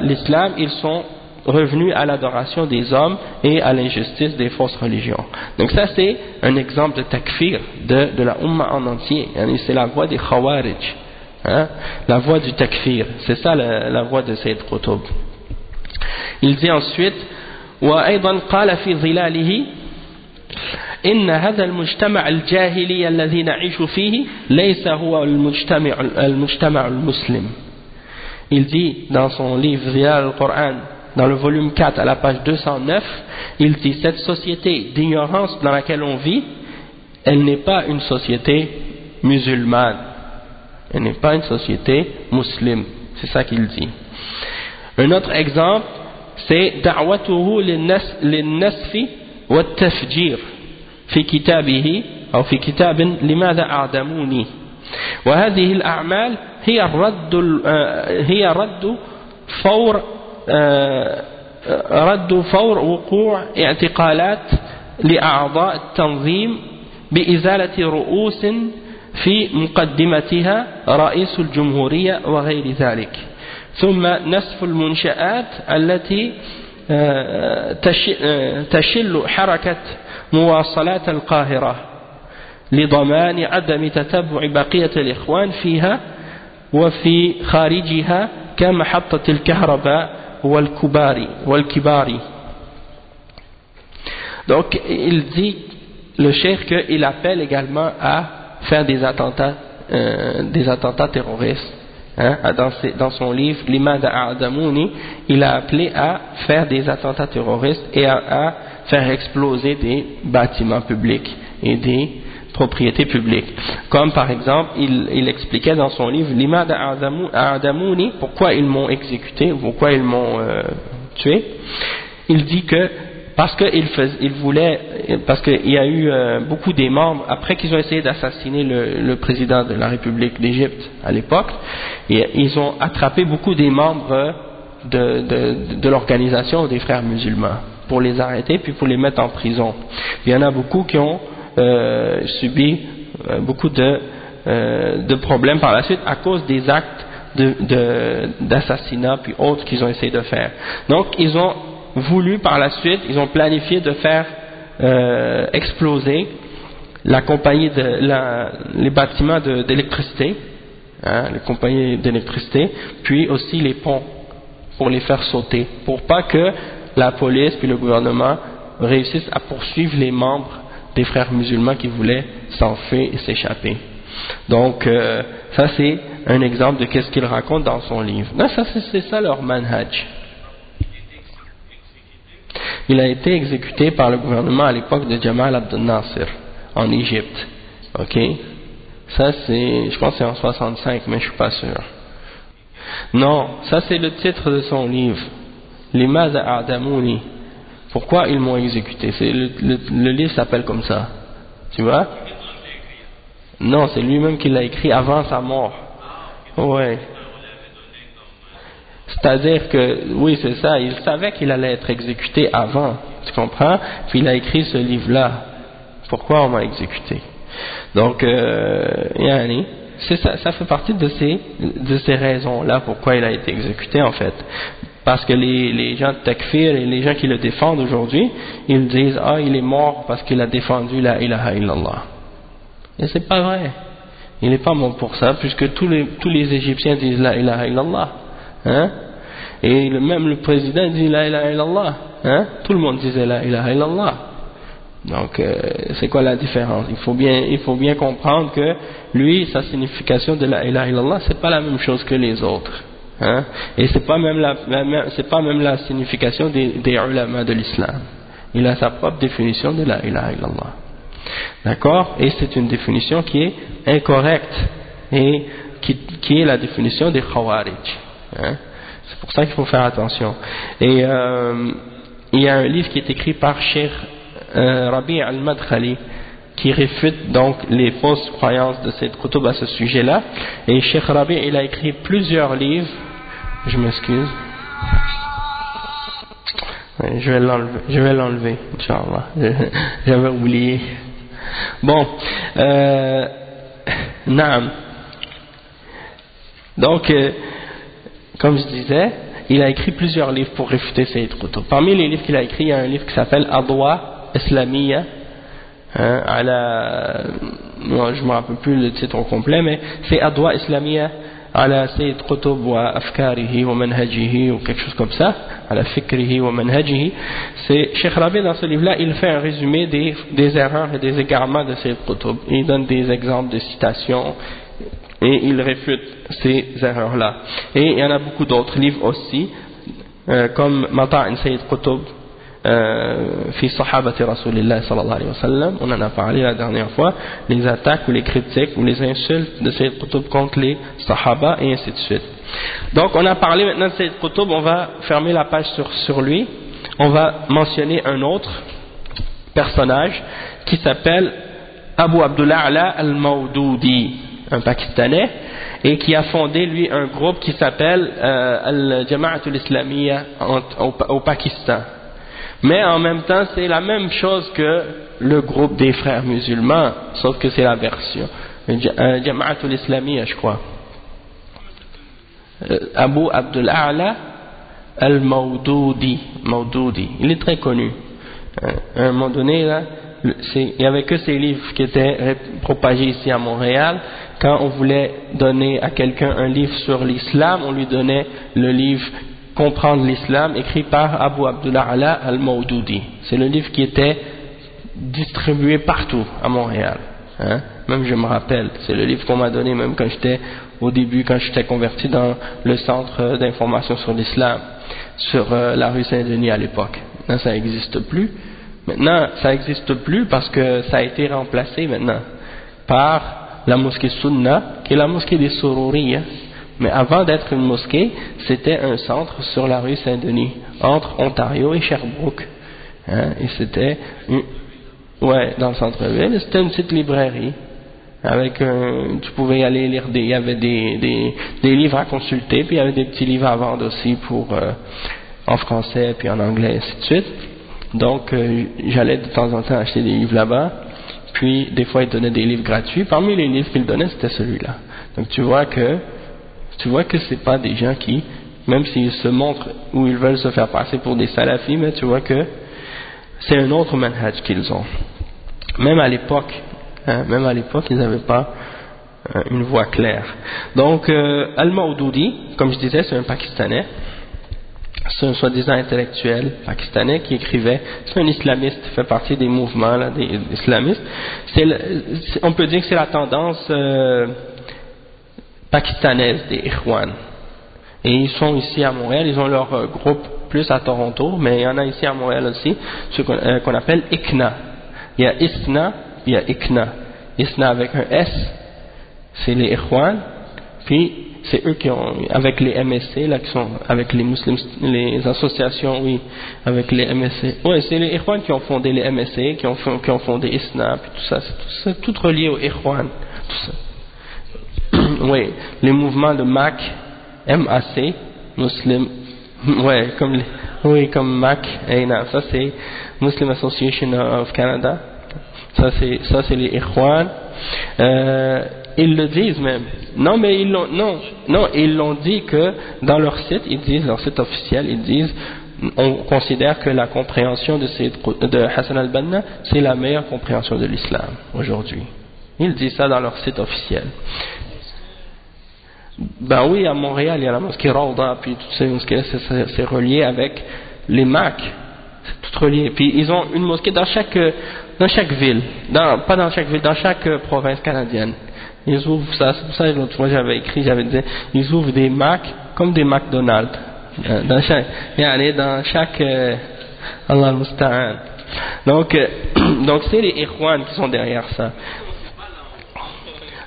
l'islam, ils sont revenus à l'adoration des hommes et à l'injustice des fausses religions. Donc ça c'est un exemple de takfir de la Ummah en entier. C'est la voie des Khawarij. Hein? La voie du takfir, c'est ça la voie de Sayyid Qutb. Il dit ensuite وأيضا قال في ظلاله إن هذا المجتمع الجاهلي الذي نعيش فيه ليس هو المجتمع المسلم. Il dit dans son livre Zilal al-Qur'an, dans le volume 4 à la page 209, il dit cette société d'ignorance dans laquelle on vit, elle n'est pas une société musulmane. Elle n'est pas une société musulmane. C'est ça qu'il dit. Un autre exemple, c'est دعوته للنسف والتفجير في كتابه أو في كتاب لماذا أعدموني. وهذه الأعمال هي رد فور وقوع اعتقالات لأعضاء التنظيم بإزالة رؤوس في مقدمتها رئيس الجمهورية وغير ذلك، ثم نسف المنشآت التي تشل حركة مواصلات القاهرة لضمان عدم تتبع بقية الإخوان فيها وفي خارجها كمحطة الكهرباء والكباري. Donc il dit, le cheikh, qu'il appelle également à faire des attentats terroristes. Hein, dans son livre Limada A'damouni, il a appelé à faire des attentats terroristes et à faire exploser des bâtiments publics et des propriétés publiques. Comme par exemple, il expliquait dans son livre Limada A'damouni, pourquoi ils m'ont exécuté, pourquoi ils m'ont tué. Il dit que parce qu'il y a eu beaucoup des membres, après qu'ils ont essayé d'assassiner le président de la République d'Égypte à l'époque, ils ont attrapé beaucoup des membres de l'organisation des frères musulmans pour les arrêter puis pour les mettre en prison. Il y en a beaucoup qui ont subi beaucoup de problèmes par la suite à cause des actes d'assassinat puis autres qu'ils ont essayé de faire. Donc ils ont voulu par la suite, ils ont planifié de faire exploser la compagnie les bâtiments d'électricité, hein, les compagnies d'électricité, puis aussi les ponts pour les faire sauter, pour pas que la police puis le gouvernement réussissent à poursuivre les membres des frères musulmans qui voulaient s'enfuir et s'échapper. Donc ça c'est un exemple de qu'est-ce qu'il raconte dans son livre. Non, ça c'est ça leur manhaj. Il a été exécuté par le gouvernement à l'époque de Jamal Abdel Nasser en Égypte. Ok, ça c'est, je pense que c'est en 65, mais je suis pas sûr. Non, ça c'est le titre de son livre, Limada A'damouni. Pourquoi ils m'ont exécuté? Le livre s'appelle comme ça. Tu vois? Non, c'est lui-même qui l'a écrit avant sa mort. Ouais. C'est-à-dire que, oui, c'est ça, il savait qu'il allait être exécuté avant, tu comprends? Puis il a écrit ce livre-là. Pourquoi on m'a exécuté? Donc, c'est ça, ça fait partie de ces raisons-là pourquoi il a été exécuté en fait. Parce que les gens de Takfir et les gens qui le défendent aujourd'hui, ils disent ah il est mort parce qu'il a défendu la ilaha illallah. Et c'est pas vrai. Il n'est pas mort pour ça puisque tous les Égyptiens disent la ilaha illallah. Hein? Et même le président dit la ilaha illallah. Hein? Tout le monde disait la ilaha illallah. Donc c'est quoi la différence? Il faut bien comprendre que lui, sa signification de la ilaha illallah, c'est pas la même chose que les autres. Hein? Et c'est pas même la signification des ulama de l'islam. Il a sa propre définition de la ilaha illallah. D'accord? Et c'est une définition qui est incorrecte et qui est la définition des Khawarij. Hein? C'est pour ça qu'il faut faire attention. Et il y a un livre qui est écrit par Cheikh Rabi' al-Madkhali qui réfute donc les fausses croyances de Sayyid Qutb à ce sujet-là. Et Cheikh Rabi' il a écrit plusieurs livres. Je m'excuse. Ouais, je vais l'enlever, Inch'Allah. J'avais oublié. Bon, naam. Donc, comme je disais, il a écrit plusieurs livres pour réfuter Sayyid Qutb. Parmi les livres qu'il a écrits, il y a un livre qui s'appelle Adwa Islamiyya. Non, je ne me rappelle plus le titre au complet, mais c'est Adwa Islamiyya ala Sayyid Qutb wa afkarihi wa manhajihi ou quelque chose comme ça, ala fikrihi wa manhajihi. C'est Cheikh Rabi dans ce livre-là, il fait un résumé des erreurs et des égarements de Sayyid Qutb. Il donne des exemples de citations et il réfute ces erreurs-là. Et il y en a beaucoup d'autres livres aussi, comme Mata'in Sayyid Qutb fi sahabati Rasulillah sallallahu alayhi wa sallam, on en a parlé la dernière fois, les attaques ou les critiques ou les insultes de Sayyid Qutb contre les sahaba et ainsi de suite. Donc on a parlé maintenant de Sayyid Qutb, on va fermer la page sur lui, on va mentionner un autre personnage qui s'appelle Abu Abdullah Ala al-Mawdoudi, un Pakistanais, et qui a fondé lui un groupe qui s'appelle Al-Jama'atul Islamiyya au Pakistan. Mais en même temps c'est la même chose que le groupe des frères musulmans, sauf que c'est la version Jama'atul Islamiyya, je crois. Abu Abdul A'la al-Mawdoudi, il est très connu. À un moment donné là, il n'y avait que ces livres qui étaient propagés ici à Montréal. Quand on voulait donner à quelqu'un un livre sur l'islam, on lui donnait le livre Comprendre l'islam, écrit par Abu Abdullah Ala al-Mawdoudi. C'est le livre qui était distribué partout à Montréal. Hein? même je me rappelle, c'est le livre qu'on m'a donné même quand j'étais au début, quand j'étais converti dans le centre d'information sur l'islam, sur la rue Saint-Denis à l'époque. Maintenant ça n'existe plus. Maintenant ça n'existe plus parce que ça a été remplacé maintenant par la mosquée Sunna, qui est la mosquée des Sourouriya. Mais avant d'être une mosquée, c'était un centre sur la rue Saint-Denis, entre Ontario et Sherbrooke. Hein, et c'était, ouais, dans le centre-ville, c'était une petite librairie. Avec tu pouvais y aller lire il y avait des livres à consulter, puis il y avait des petits livres à vendre aussi pour, en français, puis en anglais, et ainsi de suite. Donc, j'allais de temps en temps acheter des livres là-bas, puis des fois ils donnaient des livres gratuits. Parmi les livres qu'ils donnaient, c'était celui-là. Donc tu vois que c'est pas des gens qui, même s'ils se montrent ou ils veulent se faire passer pour des salafis, mais tu vois que c'est un autre manhaj qu'ils ont. Même à l'époque, ils n'avaient pas une voix claire. Donc, Al-Mawdoudi, comme je disais, c'est un Pakistanais. C'est un soi-disant intellectuel pakistanais qui écrivait, c'est un islamiste, fait partie des mouvements là, des islamistes. On peut dire que c'est la tendance pakistanaise des Ikhwan. Et ils sont ici à Montréal, ils ont leur groupe plus à Toronto, mais il y en a ici à Montréal aussi, ce qu'on appelle ICNA. Il y a ISNA, il y a ICNA. ISNA avec un S, c'est les Ikhwan, puis c'est eux qui ont, avec les MSC, là, qui sont, avec les musulmans, les associations, oui, avec les MSC. Oui, c'est les Ikhwan qui ont fondé les MSC, qui ont fondé ISNA, puis tout ça, c'est tout relié aux Ikhwan, tout ça. Oui, les mouvements de MAC, MAC, Muslim, ouais, comme MAC, ça c'est Muslim Association of Canada, ça c'est les Ikhwan. Ils le disent même. Non, mais ils l'ont dit que dans leur site, leur site officiel, ils disent, on considère que la compréhension de Hassan al-Banna, c'est la meilleure compréhension de l'islam aujourd'hui. Ils disent ça dans leur site officiel. Ben oui, à Montréal, il y a la mosquée Rawda, puis toutes ces mosquées, c'est relié avec les MAC. C'est tout relié. Puis ils ont une mosquée dans chaque ville. Pas dans chaque ville, dans chaque province canadienne. Ils ouvrent ça, c'est pour ça que l'autre fois j'avais dit, ils ouvrent des Mac comme des McDonald's. Dans chaque Allah al-Musta'an. Donc c'est les Ikhwan qui sont derrière ça.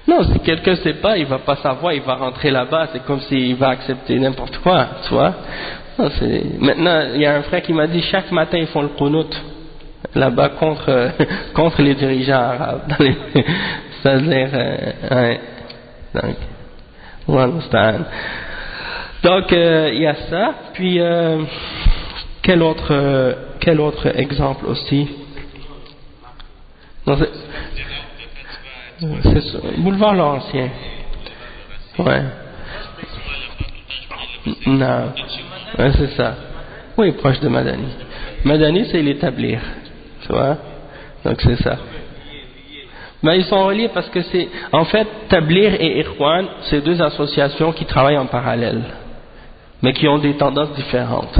Non, si quelqu'un ne sait pas, il va pas savoir, il va rentrer là-bas, c'est comme s'il va accepter n'importe quoi, tu vois. Non, maintenant, il y a un frère qui m'a dit, chaque matin ils font le qunut là-bas contre les dirigeants arabes. C'est-à-dire, donc il y a ça, puis quel autre exemple aussi? Non, c'est ça, boulevard Laurentien. Ouais. Non. Ouais, c'est ça. Oui, proche de Madani. Madani, c'est l'établir. Tu vois? Donc c'est ça. Mais ils sont reliés parce que c'est, en fait, Tablir et Ikhwan, c'est deux associations qui travaillent en parallèle, mais qui ont des tendances différentes,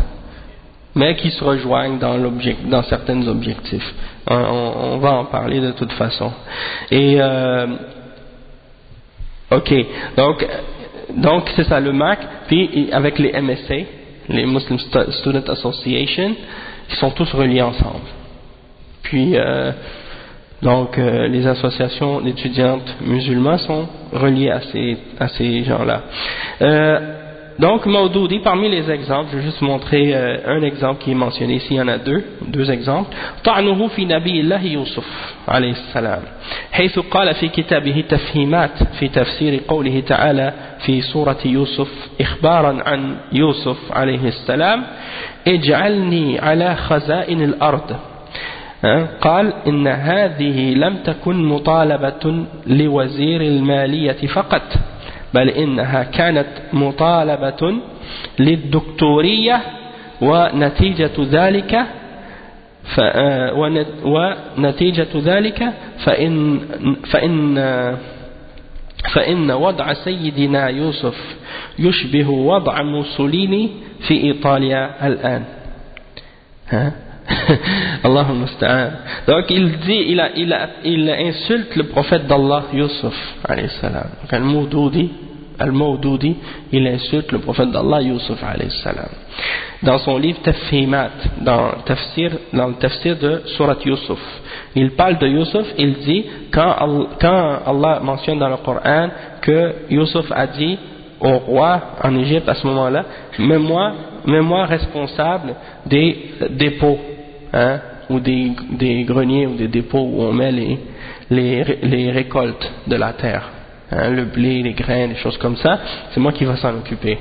mais qui se rejoignent dans certains objectifs. On va en parler de toute façon. Et ok, donc c'est ça le MAC, puis avec les MSA, les Muslim Student Association, ils sont tous reliés ensemble. Puis donc les associations d'étudiantes musulmans sont reliées à ces gens-là. Donc Mawdoudi, parmi les exemples, je vais juste montrer un exemple qui est mentionné ici, il y en a deux exemples. طعنه في نبي الله يوسف عليه السلام حيث قال في كتابه تفهيمات في تفسير قوله تعالى في سورة يوسف إخبارا عن يوسف عليه السلام اجعلني على خزائن الأرض. قال إن هذه لم تكن مطالبة لوزير المالية فقط بل إنها كانت مطالبة للدكتورية ونتيجة ذلك فإن وضع سيدنا يوسف يشبه وضع موسوليني في إيطاليا الآن. Allahumma musta'an. Donc il dit, il insulte le prophète d'Allah, Yusuf, alayhi salam. Donc Al-Mawdudi, il insulte le prophète d'Allah, Yusuf, alayhi salam. Dans son livre Tafhimat, dans le tafsir de Surat Yusuf, il parle de Yusuf, il dit, quand Allah mentionne dans le Coran que Yusuf a dit au roi en Égypte à ce moment-là, mets-moi responsable des dépôts, hein, ou des greniers ou des dépôts où on met les récoltes de la terre, hein, le blé, les grains, des choses comme ça, c'est moi qui va s'en occuper.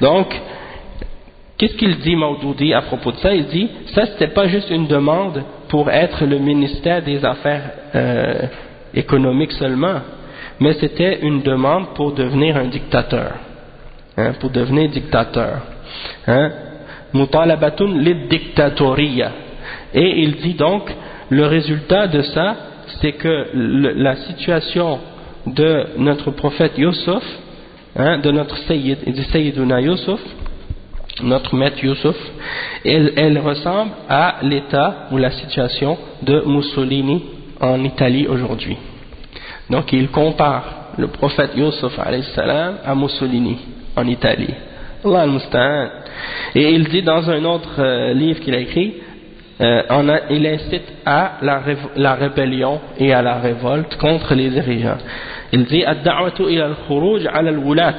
Donc, qu'est-ce qu'il dit Mawdudi à propos de ça? Il dit, ça c'était pas juste une demande pour être le ministère des affaires économiques seulement, mais c'était une demande pour devenir un dictateur, hein, pour devenir dictateur, hein, mutalabatun lid-dictatoriya. Et il dit donc, le résultat de ça, c'est que la situation de notre prophète Yusuf, hein, de notre Sayyid, et du Sayyiduna Yusuf, notre maître Yusuf, elle ressemble à l'état ou la situation de Mussolini en Italie aujourd'hui. Donc il compare le prophète Yusuf alayhi salam à Mussolini en Italie. Allah al-Musta'an. Et il dit dans un autre livre qu'il a écrit, il incite à la rébellion et à la révolte contre les dirigeants. Il dit ad-da'watu ila al-khuruj ala al-wulat.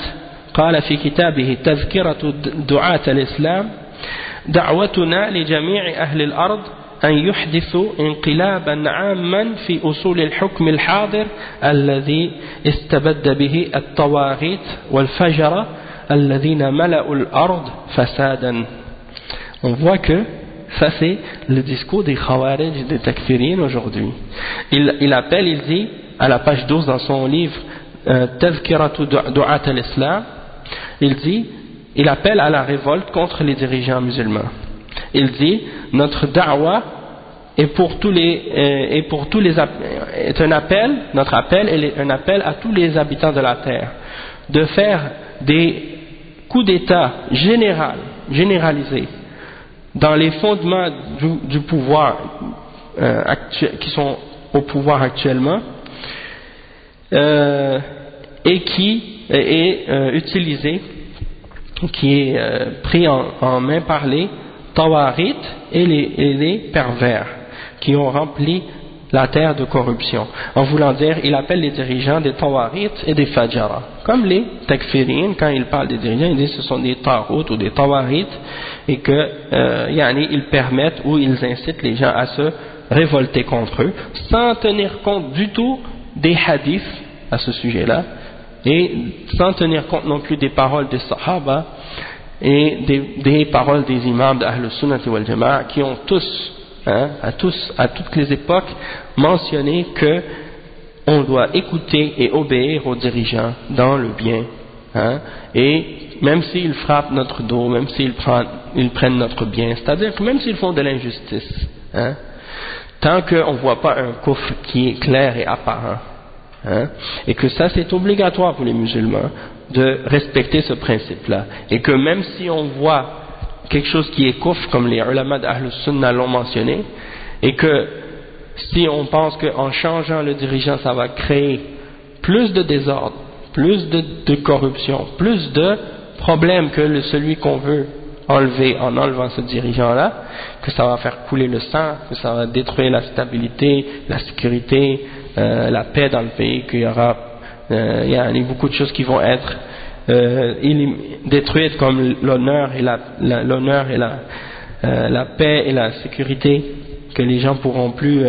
قال في كتابه تذكرة دعاة الإسلام دعوتنا لجميع أهل الأرض أن يحدثوا انقلابا عاما في أصول الحكم الحاضر الذي استبد به الطواغيت والفجرة الذين ملأوا الأرض فسادا. On voit que ça c'est le discours des Khawarij, des Takfirines aujourd'hui. Il appelle, il dit à la page 12 dans son livre Tazkiratu Du'at al-Islam, il dit, il appelle à la révolte contre les dirigeants musulmans. Il dit, notre da'wa est un appel, notre appel est un appel à tous les habitants de la terre de faire des coups d'État généralisés dans les fondements du pouvoir qui sont au pouvoir actuellement, et qui est utilisé, qui est pris en main par les tawarit et les pervers qui ont rempli la terre de corruption. En voulant dire, il appelle les dirigeants des tawarit et des fajara. Comme les takfirines, quand ils parlent des dirigeants, ils disent que ce sont des tarout ou des tawarit et que ils permettent ou ils incitent les gens à se révolter contre eux sans tenir compte du tout des hadiths à ce sujet-là, et sans tenir compte non plus des paroles des Sahaba et des paroles des imams d'Ahl Sunnah wal Jama'a qui ont tous, à toutes les époques, mentionné que on doit écouter et obéir aux dirigeants dans le bien, et même s'ils frappent notre dos, même s'ils prennent notre bien, c'est-à-dire que même s'ils font de l'injustice, tant qu'on ne voit pas un kufr qui est clair et apparent, et que ça c'est obligatoire pour les musulmans de respecter ce principe-là, et que même si on voit quelque chose qui est kufr, comme les ulama d'Ahl Sunnah l'ont mentionné, et que si on pense qu'en changeant le dirigeant ça va créer plus de désordre, plus de corruption, plus de problèmes que celui qu'on veut enlever en enlevant ce dirigeant-là, que ça va faire couler le sang, que ça va détruire la stabilité, la sécurité, la paix dans le pays, qu'il y aura il y a beaucoup de choses qui vont être détruites, comme l'honneur et la paix et la sécurité, que les gens pourront plus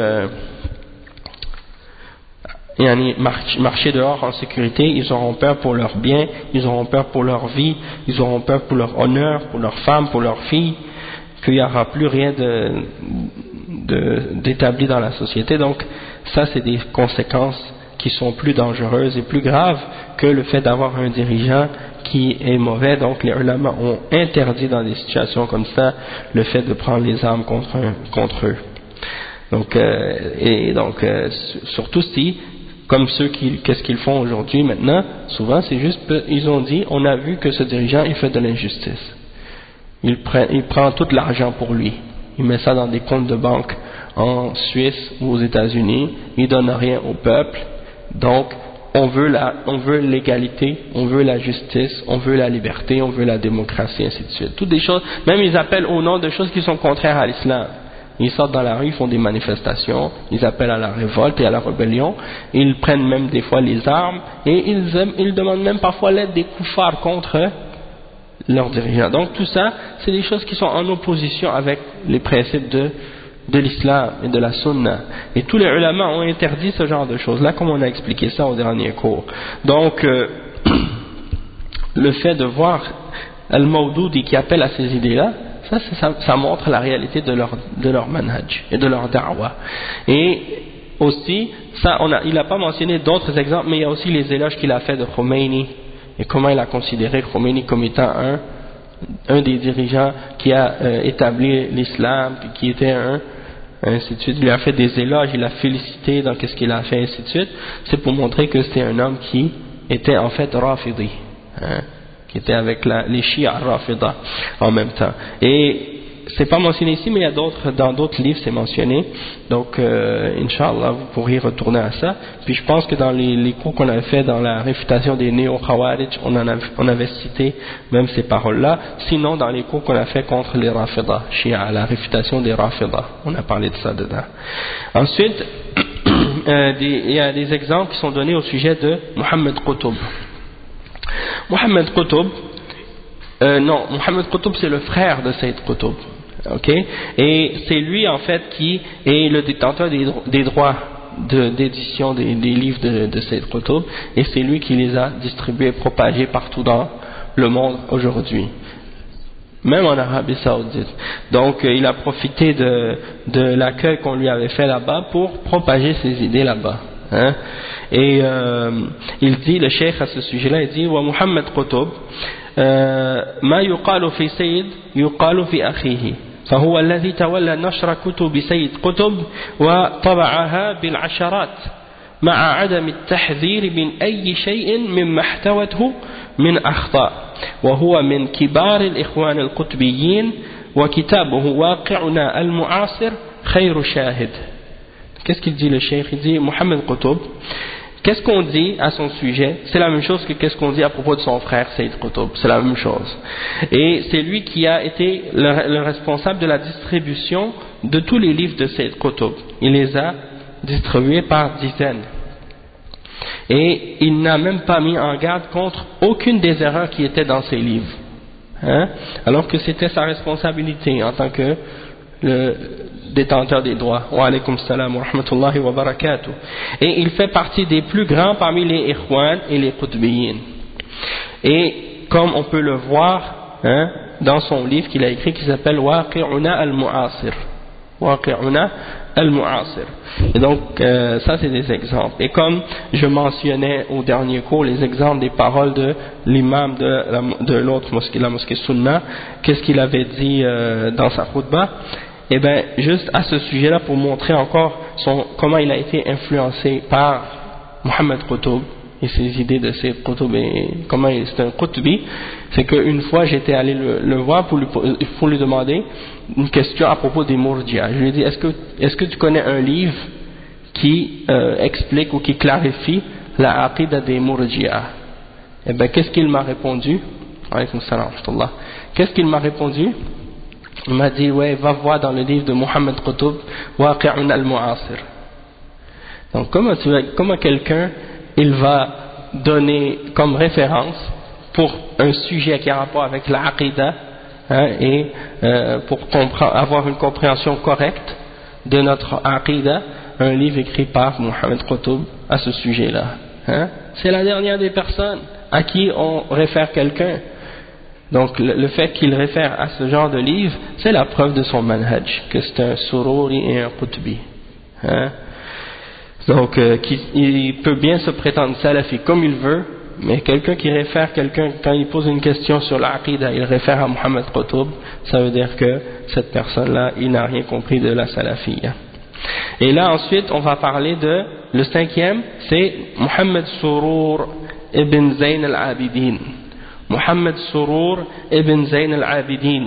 marcher dehors en sécurité. Ils auront peur pour leurs biens, ils auront peur pour leur vie, ils auront peur pour leur honneur, pour leurs femmes, pour leurs filles, qu'il n'y aura plus rien d'établi dans la société. Donc ça c'est des conséquences qui sont plus dangereuses et plus graves que le fait d'avoir un dirigeant qui est mauvais. Donc les ulama ont interdit dans des situations comme ça le fait de prendre les armes contre eux. Donc surtout si, comme qu'est-ce qu'ils font aujourd'hui maintenant, souvent c'est juste, ils ont dit, on a vu que ce dirigeant il fait de l'injustice, il prend tout l'argent pour lui, il met ça dans des comptes de banque en Suisse ou aux États-Unis, il donne rien au peuple. Donc on veut l'égalité, on veut la justice, on veut la liberté, on veut la démocratie, ainsi de suite. Toutes des choses, même ils appellent au nom de choses qui sont contraires à l'islam. Ils sortent dans la rue, ils font des manifestations, ils appellent à la révolte et à la rébellion, ils prennent même des fois les armes et ils demandent même parfois l'aide des koufars contre leurs dirigeants. Donc tout ça, c'est des choses qui sont en opposition avec les principes de l'islam et de la sunna. Et tous les ulama ont interdit ce genre de choses-là, comme on a expliqué ça au dernier cours. Donc, le fait de voir Al-Mawdoudi qui appelle à ces idées-là, ça montre la réalité de leur manhaj et de leur da'wah. Et aussi, il n'a pas mentionné d'autres exemples, mais il y a aussi les éloges qu'il a fait de Khomeini et comment il a considéré Khomeini comme étant un des dirigeants qui a établi l'islam, puis qui était ainsi de suite. Il lui a fait des éloges, il l'a félicité dans qu'est-ce qu'il a fait, ainsi de suite. C'est pour montrer que c'était un homme qui était en fait Rafidi, qui était avec les Shia Rafida en même temps. Et c'est pas mentionné ici, mais il y a dans d'autres livres c'est mentionné. Donc, Inch'Allah, vous pourrez retourner à ça. Puis je pense que dans les cours qu'on avait fait dans la réfutation des néo-Khawarij, on avait cité même ces paroles-là. Sinon, dans les cours qu'on a fait contre les Rafida, Shia, la réfutation des Rafida, on a parlé de ça dedans. Ensuite, il y a des exemples qui sont donnés au sujet de Mohammed Qutb. Mohammed Qutb c'est le frère de Sayyid Qutb. Okay? Et c'est lui en fait qui est le détenteur des droits d'édition des livres de Sayyid Qutb, et c'est lui qui les a distribués, propagés partout dans le monde aujourd'hui, même en Arabie Saoudite. Donc il a profité de l'accueil qu'on lui avait fait là-bas pour propager ses idées là-bas. Et il dit, le cheikh à ce sujet-là, il dit wa Muhammad Qutb ma yuqalu fi Sayyid yuqalu fi akhihi فهو الذي تولى نشر كتب سيد قطب وطبعها بالعشرات مع عدم التحذير من أي شيء مما احتوته من أخطاء وهو من كبار الإخوان القطبيين وكتابه واقعنا المعاصر خير شاهد. Qu'est-ce qu'il dit le cheikh? Il dit Mohammed Qutb, qu'est-ce qu'on dit à son sujet? C'est la même chose que qu'est-ce qu'on dit à propos de son frère Sayyid Qutb, c'est la même chose. Et c'est lui qui a été le responsable de la distribution de tous les livres de Sayyid Qutb. Il les a distribués par dizaines. Et il n'a même pas mis en garde contre aucune des erreurs qui étaient dans ces livres. Alors que c'était sa responsabilité en tant que le détenteur des droits. Wa alaykum salam wa rahmatullahi wa barakatuh. Et il fait partie des plus grands parmi les Ikhwan et les Qutbiyin. Et comme on peut le voir dans son livre qu'il a écrit qui s'appelle Waqi'una al-Mu'asir. Waqi'una al-Mu'asir. Et donc ça c'est des exemples. Et comme je mentionnais au dernier cours les exemples des paroles de l'imam de l'autre mosquée, la mosquée Sunna, qu'est-ce qu'il avait dit dans sa khutbah? Et bien, juste à ce sujet-là, pour montrer encore comment il a été influencé par Mohammed Qutb et ses idées de Sayyid Qutb et comment c'est un Qutbi, c'est qu'une fois j'étais allé le voir pour lui demander une question à propos des Murji'a. Je lui ai dit, est-ce que tu connais un livre qui explique ou qui clarifie la aqida des Murji'a? Et bien, qu'est-ce qu'il m'a répondu? Alaykoum salam wa rahmatullah. Qu'est-ce qu'il m'a répondu? Il m'a dit, ouais, va voir dans le livre de Mohammed Qutb, Waqi'un al-Mu'asir. Donc, comment quelqu'un, il va donner comme référence pour un sujet qui a rapport avec l'aqida, et pour avoir une compréhension correcte de notre aqida, un livre écrit par Mohammed Qutb à ce sujet-là. C'est la dernière des personnes à qui on réfère quelqu'un. Donc le fait qu'il réfère à ce genre de livre, c'est la preuve de son manhaj, que c'est un Sururi et un Qutbi. Donc il peut bien se prétendre salafi comme il veut, mais quelqu'un qui réfère quelqu'un, quand il pose une question sur l'aqida, il réfère à Mohammed Qutb, ça veut dire que cette personne-là, il n'a rien compris de la salafiyya. Et là ensuite, on va parler de, le cinquième, c'est Mohammed Surur ibn Zayn al-Abidin. Mohammed Surur ibn Zayn al-Abidin.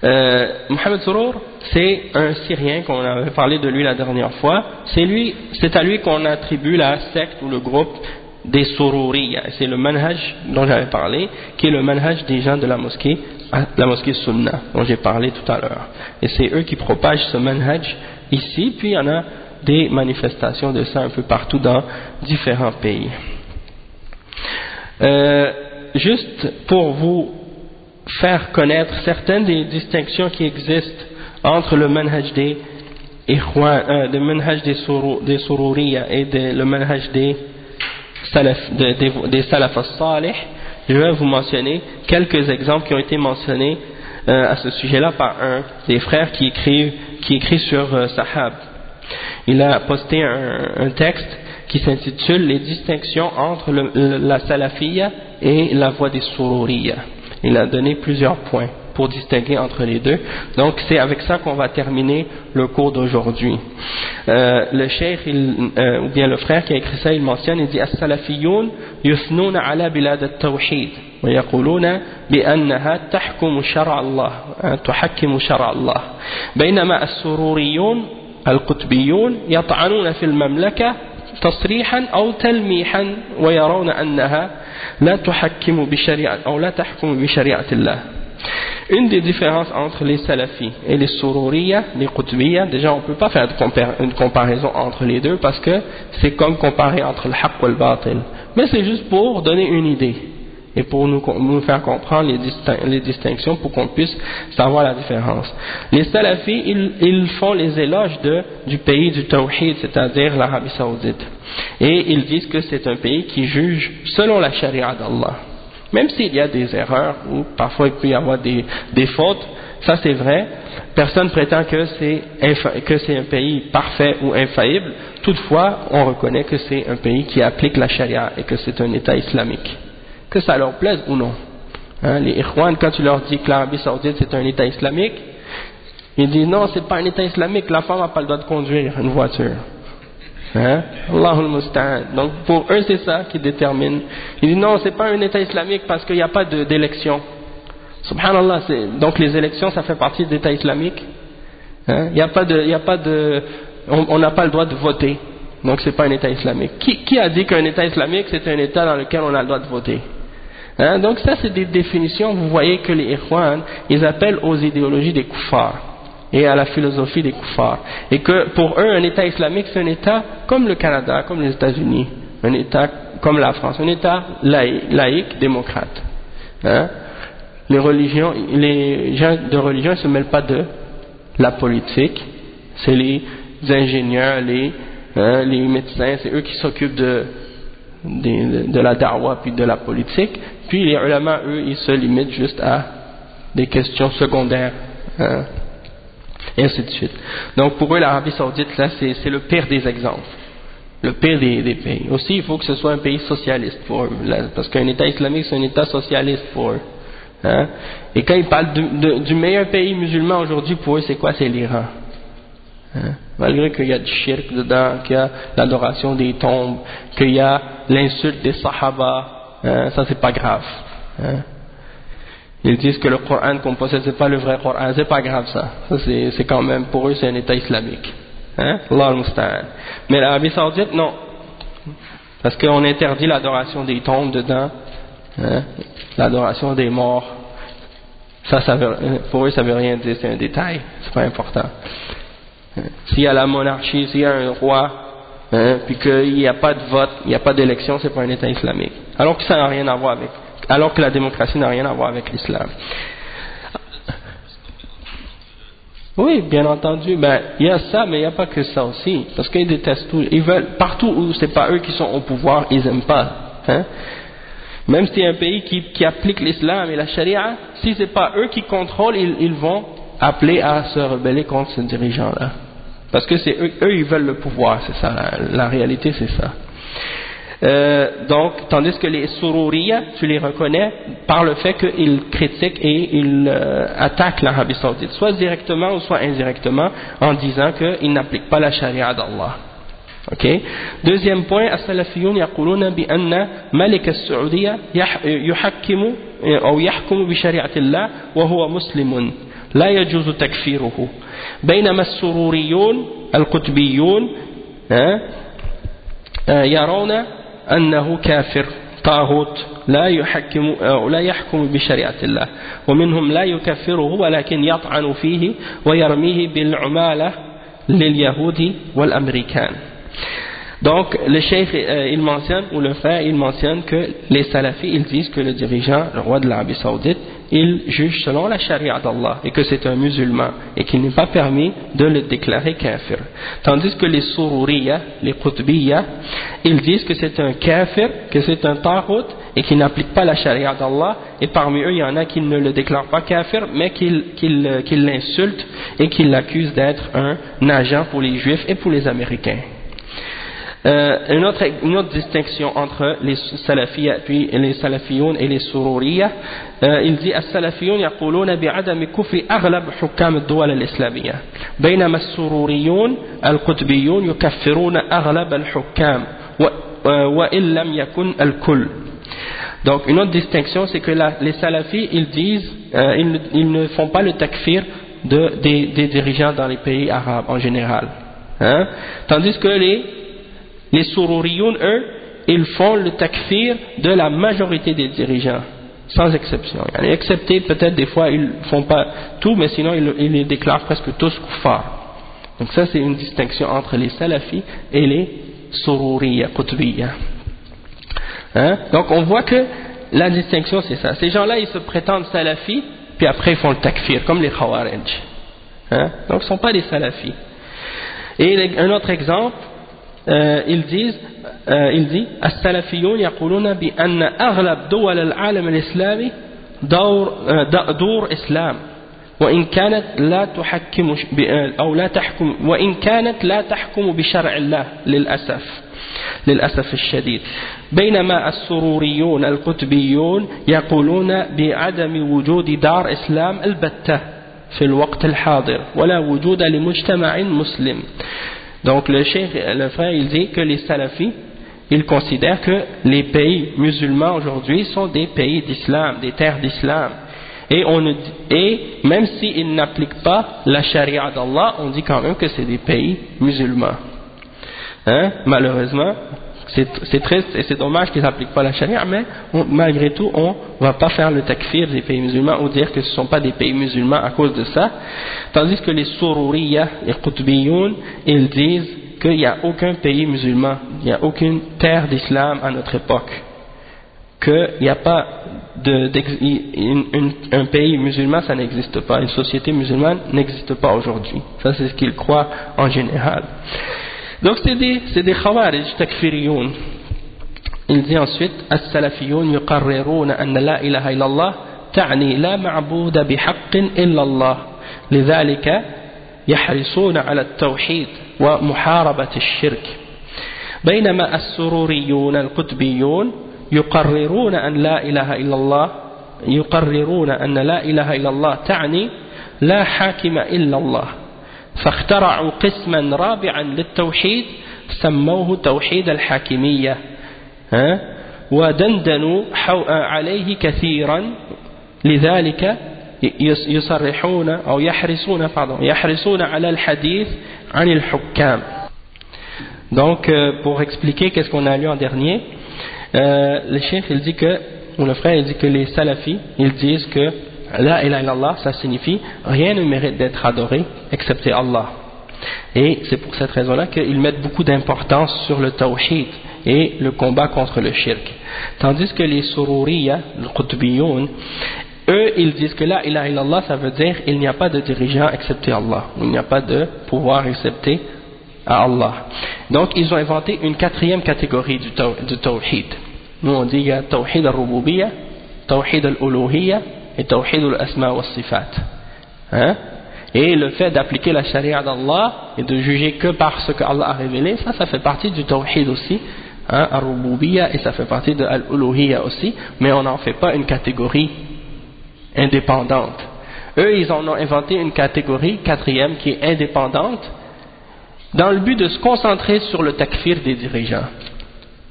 Mohamed Surur, c'est un Syrien qu'on avait parlé de lui la dernière fois. C'est à lui qu'on attribue la secte ou le groupe des Sururiya. C'est le manhaj dont j'avais parlé, qui est le manhaj des gens de la mosquée Sunna, dont j'ai parlé tout à l'heure. Et c'est eux qui propagent ce manhaj ici, puis il y en a des manifestations de ça un peu partout dans différents pays. Juste pour vous faire connaître certaines des distinctions qui existent entre le manhaj des Sururiya et le manhaj des Salaf as-Salih, je vais vous mentionner quelques exemples qui ont été mentionnés à ce sujet-là par un des frères qui écrit sur Sahab. Il a posté un texte qui s'intitule Les distinctions entre la Salafiyya et la voie des Sururiya. Il a donné plusieurs points pour distinguer entre les deux. Donc c'est avec ça qu'on va terminer le cours d'aujourd'hui. Le cheikh, ou bien le frère qui a écrit ça, il mentionne, il dit As-Salafiyoun yusnouna ala bilad at-tawhid wa yaquluna bi'annaha tahkumu shar'a Allah, tuhakkimu shar'a Allah. Baynama as-Sururiyoun al-Qutbiyoun yat'anuna fil mamlaka تصريحا أو تلميحا ويرون أنها لا تحكم بشريعة أو لا تحكم بشريعة الله. Une des différences entre les salafis et les sururiya, les qutbiya, déjà on ne peut pas faire une comparaison entre les deux parce que c'est comme comparer entre le haqq et le batil, mais c'est juste pour donner une idée et pour nous faire comprendre les distinctions pour qu'on puisse savoir la différence. Les salafis, ils font les éloges du pays du tawhid, c'est-à-dire l'Arabie Saoudite, et ils disent que c'est un pays qui juge selon la charia d'Allah. Même s'il y a des erreurs, ou parfois il peut y avoir des fautes, ça c'est vrai, personne prétend que c'est un pays parfait ou infaillible, toutefois on reconnaît que c'est un pays qui applique la charia et que c'est un État islamique. Que ça leur plaise ou non. Les Ikhwan, quand tu leur dis que l'Arabie Saoudite c'est un État islamique, ils disent non, c'est pas un État islamique, la femme n'a pas le droit de conduire une voiture. Allahul Musta'an. Donc pour eux c'est ça qui détermine. Ils disent non, c'est pas un État islamique parce qu'il n'y a pas d'élection. Subhanallah, donc les élections ça fait partie de l'État islamique. On n'a pas le droit de voter. Donc c'est pas un État islamique. Qui a dit qu'un État islamique c'est un État dans lequel on a le droit de voter? Donc ça c'est des définitions. Vous voyez que les Ikhwan, ils appellent aux idéologies des kuffars et à la philosophie des kuffars, et que pour eux un État islamique c'est un État comme le Canada, comme les États-Unis, un État comme la France, un État laïque, démocrate. Les gens de religion ne se mêlent pas de la politique, c'est les ingénieurs, les médecins, c'est eux qui s'occupent de la da'wa puis de la politique, puis les ulama eux ils se limitent juste à des questions secondaires, et ainsi de suite. Donc pour eux l'Arabie Saoudite là c'est le pire des exemples, le pire des pays. Aussi il faut que ce soit un pays socialiste pour eux, parce qu'un État islamique c'est un État socialiste pour eux. Et quand ils parlent du meilleur pays musulman aujourd'hui pour eux c'est quoi? C'est l'Iran. Malgré qu'il y a du shirk dedans, qu'il y a l'adoration des tombes, qu'il y a l'insulte des sahaba, ça c'est pas grave. Ils disent que le Coran qu'on possède c'est pas le vrai Coran, c'est pas grave ça. Ça c'est quand même, pour eux c'est un État islamique. Allah al-Musta'an. Mais l'Arabie Saoudite non, parce qu'on interdit l'adoration des tombes dedans, l'adoration des morts. Ça pour eux ça veut rien dire, c'est un détail, c'est pas important. S'il y a la monarchie, s'il y a un roi, puis qu'il n'y a pas de vote, il n'y a pas d'élection, c'est pas un État islamique. Alors que ça n'a rien à voir alors que la démocratie n'a rien à voir avec l'islam. Oui, bien entendu, il y a ça, mais il n'y a pas que ça aussi, parce qu'ils détestent tout. Ils veulent, partout où c'est pas eux qui sont au pouvoir, ils n'aiment pas. Même si c'est un pays qui applique l'islam et la charia, si c'est pas eux qui contrôlent, ils vont appeler à se rebeller contre ce dirigeant-là. Parce que c'est eux ils veulent le pouvoir, c'est ça, la réalité c'est ça. Donc, tandis que les sururiya, tu les reconnais par le fait qu'ils critiquent et ils attaquent l'Arabie Saoudite, soit directement ou soit indirectement, en disant qu'ils n'appliquent pas la charia d'Allah. Okay. Deuxième point, as-salafiyun yaquluna bi anna malik as-Saoudiya yuhakkimu ou yahkumu bi shari'ati Allah wa huwa muslimun لا يجوز تكفيره بينما السروريون القطبيون يرون أنه كافر طاغوت لا يحكم بشريعة الله ومنهم لا يكفره ولكن يطعن فيه ويرميه بالعمالة لليهود والأمريكان. Donc le cheikh il mentionne, ou le frère il mentionne que les salafis ils disent que le dirigeant, le roi de l'Arabie Saoudite, il juge selon la charia d'Allah et que c'est un musulman et qu'il n'est pas permis de le déclarer kafir. Tandis que les sururiya, les qutbiya, ils disent que c'est un kafir, que c'est un taghut et qu'il n'applique pas la charia d'Allah, et parmi eux il y en a qui ne le déclarent pas kafir mais qui l'insultent et qui l'accusent d'être un agent pour les juifs et pour les américains. Une autre distinction entre les salafiyya puis les salafiyoun et les sururiya, il dit as-salafiyun yaquluna bi'adami kufri aghlab hukam ad-duwal al-islamiyya baynama as-sururiyun al-qutbiyun yukaffiruna aghlab al-hukam wa illam yakun al-kull. Donc une autre distinction c'est que les salafis ils disent ils ne font pas le takfir des dirigeants dans les pays arabes en général, tandis que les sururiyoun, eux, ils font le takfir de la majorité des dirigeants, sans exception. Excepté peut-être des fois, ils ne font pas tout, mais sinon ils les déclarent presque tous kuffar. Donc ça c'est une distinction entre les salafis et les sururiya, qutbiya. Donc on voit que la distinction c'est ça. Ces gens-là ils se prétendent salafis, puis après ils font le takfir, comme les khawarij. Donc ils ne sont pas des salafis. Et un autre exemple, ils dit السلفيون يقولون بأن أغلب دول العالم الإسلامي دور إسلام وإن كانت لا تحكم أو لا تحكم وإن كانت لا تحكم بشرع الله للأسف الشديد بينما السروريون القطبيون يقولون بعدم وجود دار إسلام البتة في الوقت الحاضر ولا وجود لمجتمع مسلم. Donc le frère il dit que les salafis ils considèrent que les pays musulmans aujourd'hui sont des pays d'islam, des terres d'islam, et même s'ils n'appliquent pas la charia d'Allah, on dit quand même que c'est des pays musulmans. Malheureusement c'est triste et c'est dommage qu'ils n'appliquent pas la charia, mais malgré tout on ne va pas faire le takfir des pays musulmans ou dire que ce ne sont pas des pays musulmans à cause de ça, tandis que les sururiya, les qutbiyoun, ils disent qu'il n'y a aucun pays musulman, il n'y a aucune terre d'islam à notre époque, qu'il n'y a pas un pays musulman, ça n'existe pas, une société musulmane n'existe pas aujourd'hui. Ça c'est ce qu'ils croient en général. Donc c'est des khawarij takfiriyoun. Il dit ensuite as-salafiyoun yuqarriruna anna la ilaha illallah ta'ni la ma'buda bihaqqin illallah lidhalika يحرصون على التوحيد ومحاربة الشرك بينما السروريون القطبيون يقررون أن لا إله إلا الله تعني لا حاكم إلا الله فاخترعوا قسما رابعا للتوحيد سموه توحيد الحاكمية ودندنوا عليه كثيرا لذلك يصرحون أو يحرصون على الحديث عن الحكام. Donc pour expliquer qu'est-ce qu'on a lu en dernier, le cheikh il dit que, ou le frère il dit que les salafis ils disent que la ilaha illallah ça signifie rien ne mérite d'être adoré excepté Allah, et c'est pour cette raison là qu'ils mettent beaucoup d'importance sur le tawhid et le combat contre le shirk, tandis que les sururiya, le qutbiyoun, eux ils disent que la ilaha illallah ça veut dire il n'y a pas de dirigeant excepté Allah, il n'y a pas de pouvoir excepté à Allah. Donc ils ont inventé une quatrième catégorie du tawhid. Nous on dit il y a tawhid al-rububiyya, tawhid al-uluhiyya et tawhid al-asma wa sifat. Et le fait d'appliquer la charia d'Allah et de juger que par ce que Allah a révélé, ça fait partie du tawhid aussi, al-rububiyya, et ça fait partie de al-uluhiyya aussi, mais on n'en fait pas une catégorie indépendante. Eux ils en ont inventé une catégorie quatrième qui est indépendante dans le but de se concentrer sur le takfir des dirigeants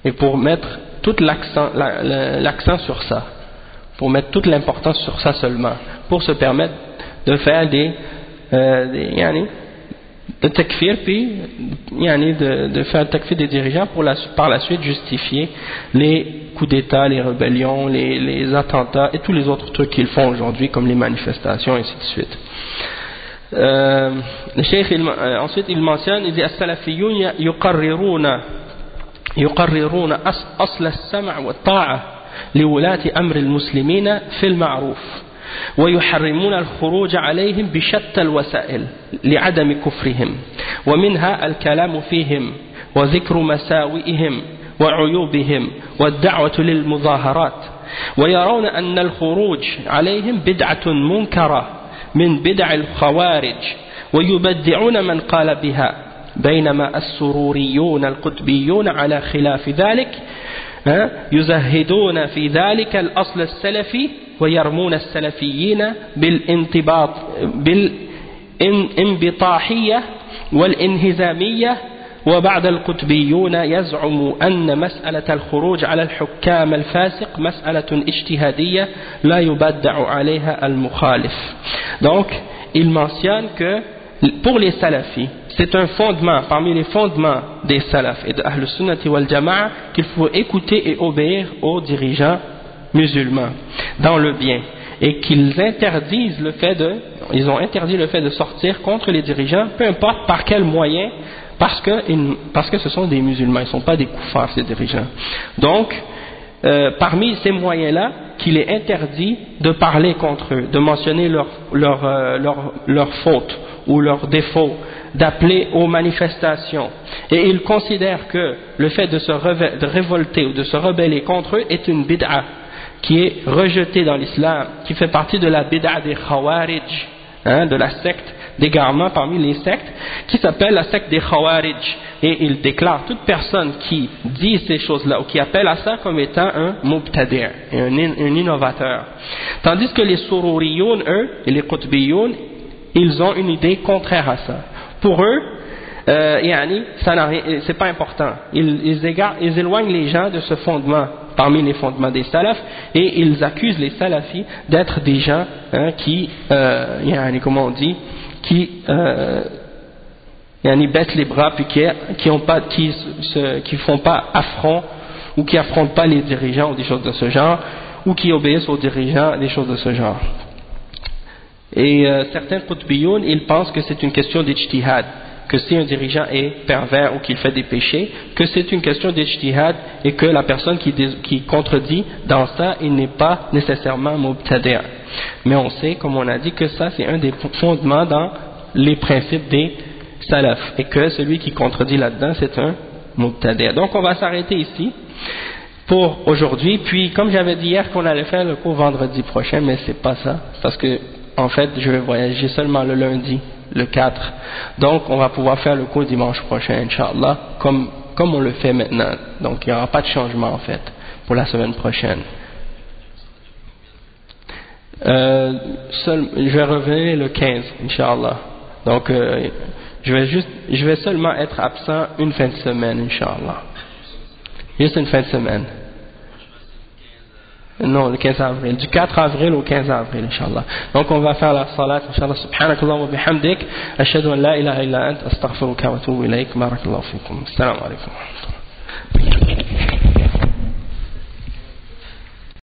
et pour mettre tout l'accent sur ça, pour mettre toute l'importance sur ça seulement, pour se permettre de faire des de takfir, puis de faire le takfir des dirigeants pour par la suite justifier les coups d'État, les rébellions, les attentats et tous les autres trucs qu'ils font aujourd'hui comme les manifestations et ainsi de suite. Le cheikh ensuite il mentionne, il dit as-salafiyun يقررون أصل السمع والطاعة لولاة أمر المسلمين في المعروف ويحرمون الخروج عليهم بشتى الوسائل لعدم كفرهم ومنها الكلام فيهم وذكر مساوئهم وعيوبهم والدعوة للمظاهرات ويرون أن الخروج عليهم بدعة منكرة من بدع الخوارج ويبدعون من قال بها بينما السروريون القطبيون على خلاف ذلك يزهدون في ذلك الأصل السلفي ويرمون السلفيين بالانبطاحية والانهزامية وبعد القطبيون يزعم أن مسألة الخروج على الحكام الفاسق مسألة اجتهادية لا يبدع عليها المخالف. Donc il mentionne que pour les salafis, c'est un fondement parmi les fondements des salafs et de Ahl Sunnati wal Jama'a qu'il faut écouter et obéir aux dirigeants musulmans dans le bien, et qu'ils interdisent ils ont interdit le fait de sortir contre les dirigeants, peu importe par quel moyen, parce que ce sont des musulmans, ils ne sont pas des koufars ces dirigeants. Donc parmi ces moyens-là, qu'il est interdit de parler contre eux, de mentionner leurs fautes ou leurs défauts, d'appeler aux manifestations, et ils considèrent que le fait de révolter ou de se rebeller contre eux est une bid'a qui est rejetée dans l'islam, qui fait partie de la bid'a des Khawarij, de la secte d'égarement parmi les sectes, qui s'appelle la secte des Khawarij. Et il déclare toute personne qui dit ces choses-là ou qui appelle à ça comme étant un mubtadi', un innovateur. Tandis que les sururiyoun, eux, et les qutbiyoun, ils ont une idée contraire à ça. Pour eux, c'est pas important. Ils éloignent les gens de ce fondement parmi les fondements des salafs, et ils accusent les salafis d'être des gens qui, comment on dit, qui baissent les bras, puis qui font pas affront, ou qui affrontent pas les dirigeants ou des choses de ce genre, ou qui obéissent aux dirigeants, des choses de ce genre. Et certains qutbiyoun, ils pensent que c'est une question d'ijtihad, que si un dirigeant est pervers ou qu'il fait des péchés, que c'est une question d'ijtihad, et que la personne qui contredit dans ça, il n'est pas nécessairement mubtadi'. Mais on sait, comme on a dit, que ça c'est un des fondements dans les principes des salaf, et que celui qui contredit là-dedans c'est un mubtadi'. Donc on va s'arrêter ici pour aujourd'hui, puis comme j'avais dit hier qu'on allait faire le cours vendredi prochain, mais c'est pas ça, parce que en fait je vais voyager seulement le lundi, le 4, donc on va pouvoir faire le cours dimanche prochain, Inch'Allah, comme on le fait maintenant. Donc il n'y aura pas de changement en fait pour la semaine prochaine. Je vais revenir le 15, Inch'Allah. Donc je vais seulement être absent une fin de semaine, Inch'Allah. Juste une fin de semaine. Non, le 15 avril. Du 4 avril au 15 avril, Inch'Allah. Donc on va faire la salat, Inch'Allah. Subhanakallah wa bihamdik. Ashhadu an la ilaha illa ant. Astaghfiruka wa atubu ilayk. Barakallahu fikum. Assalamu alaikum.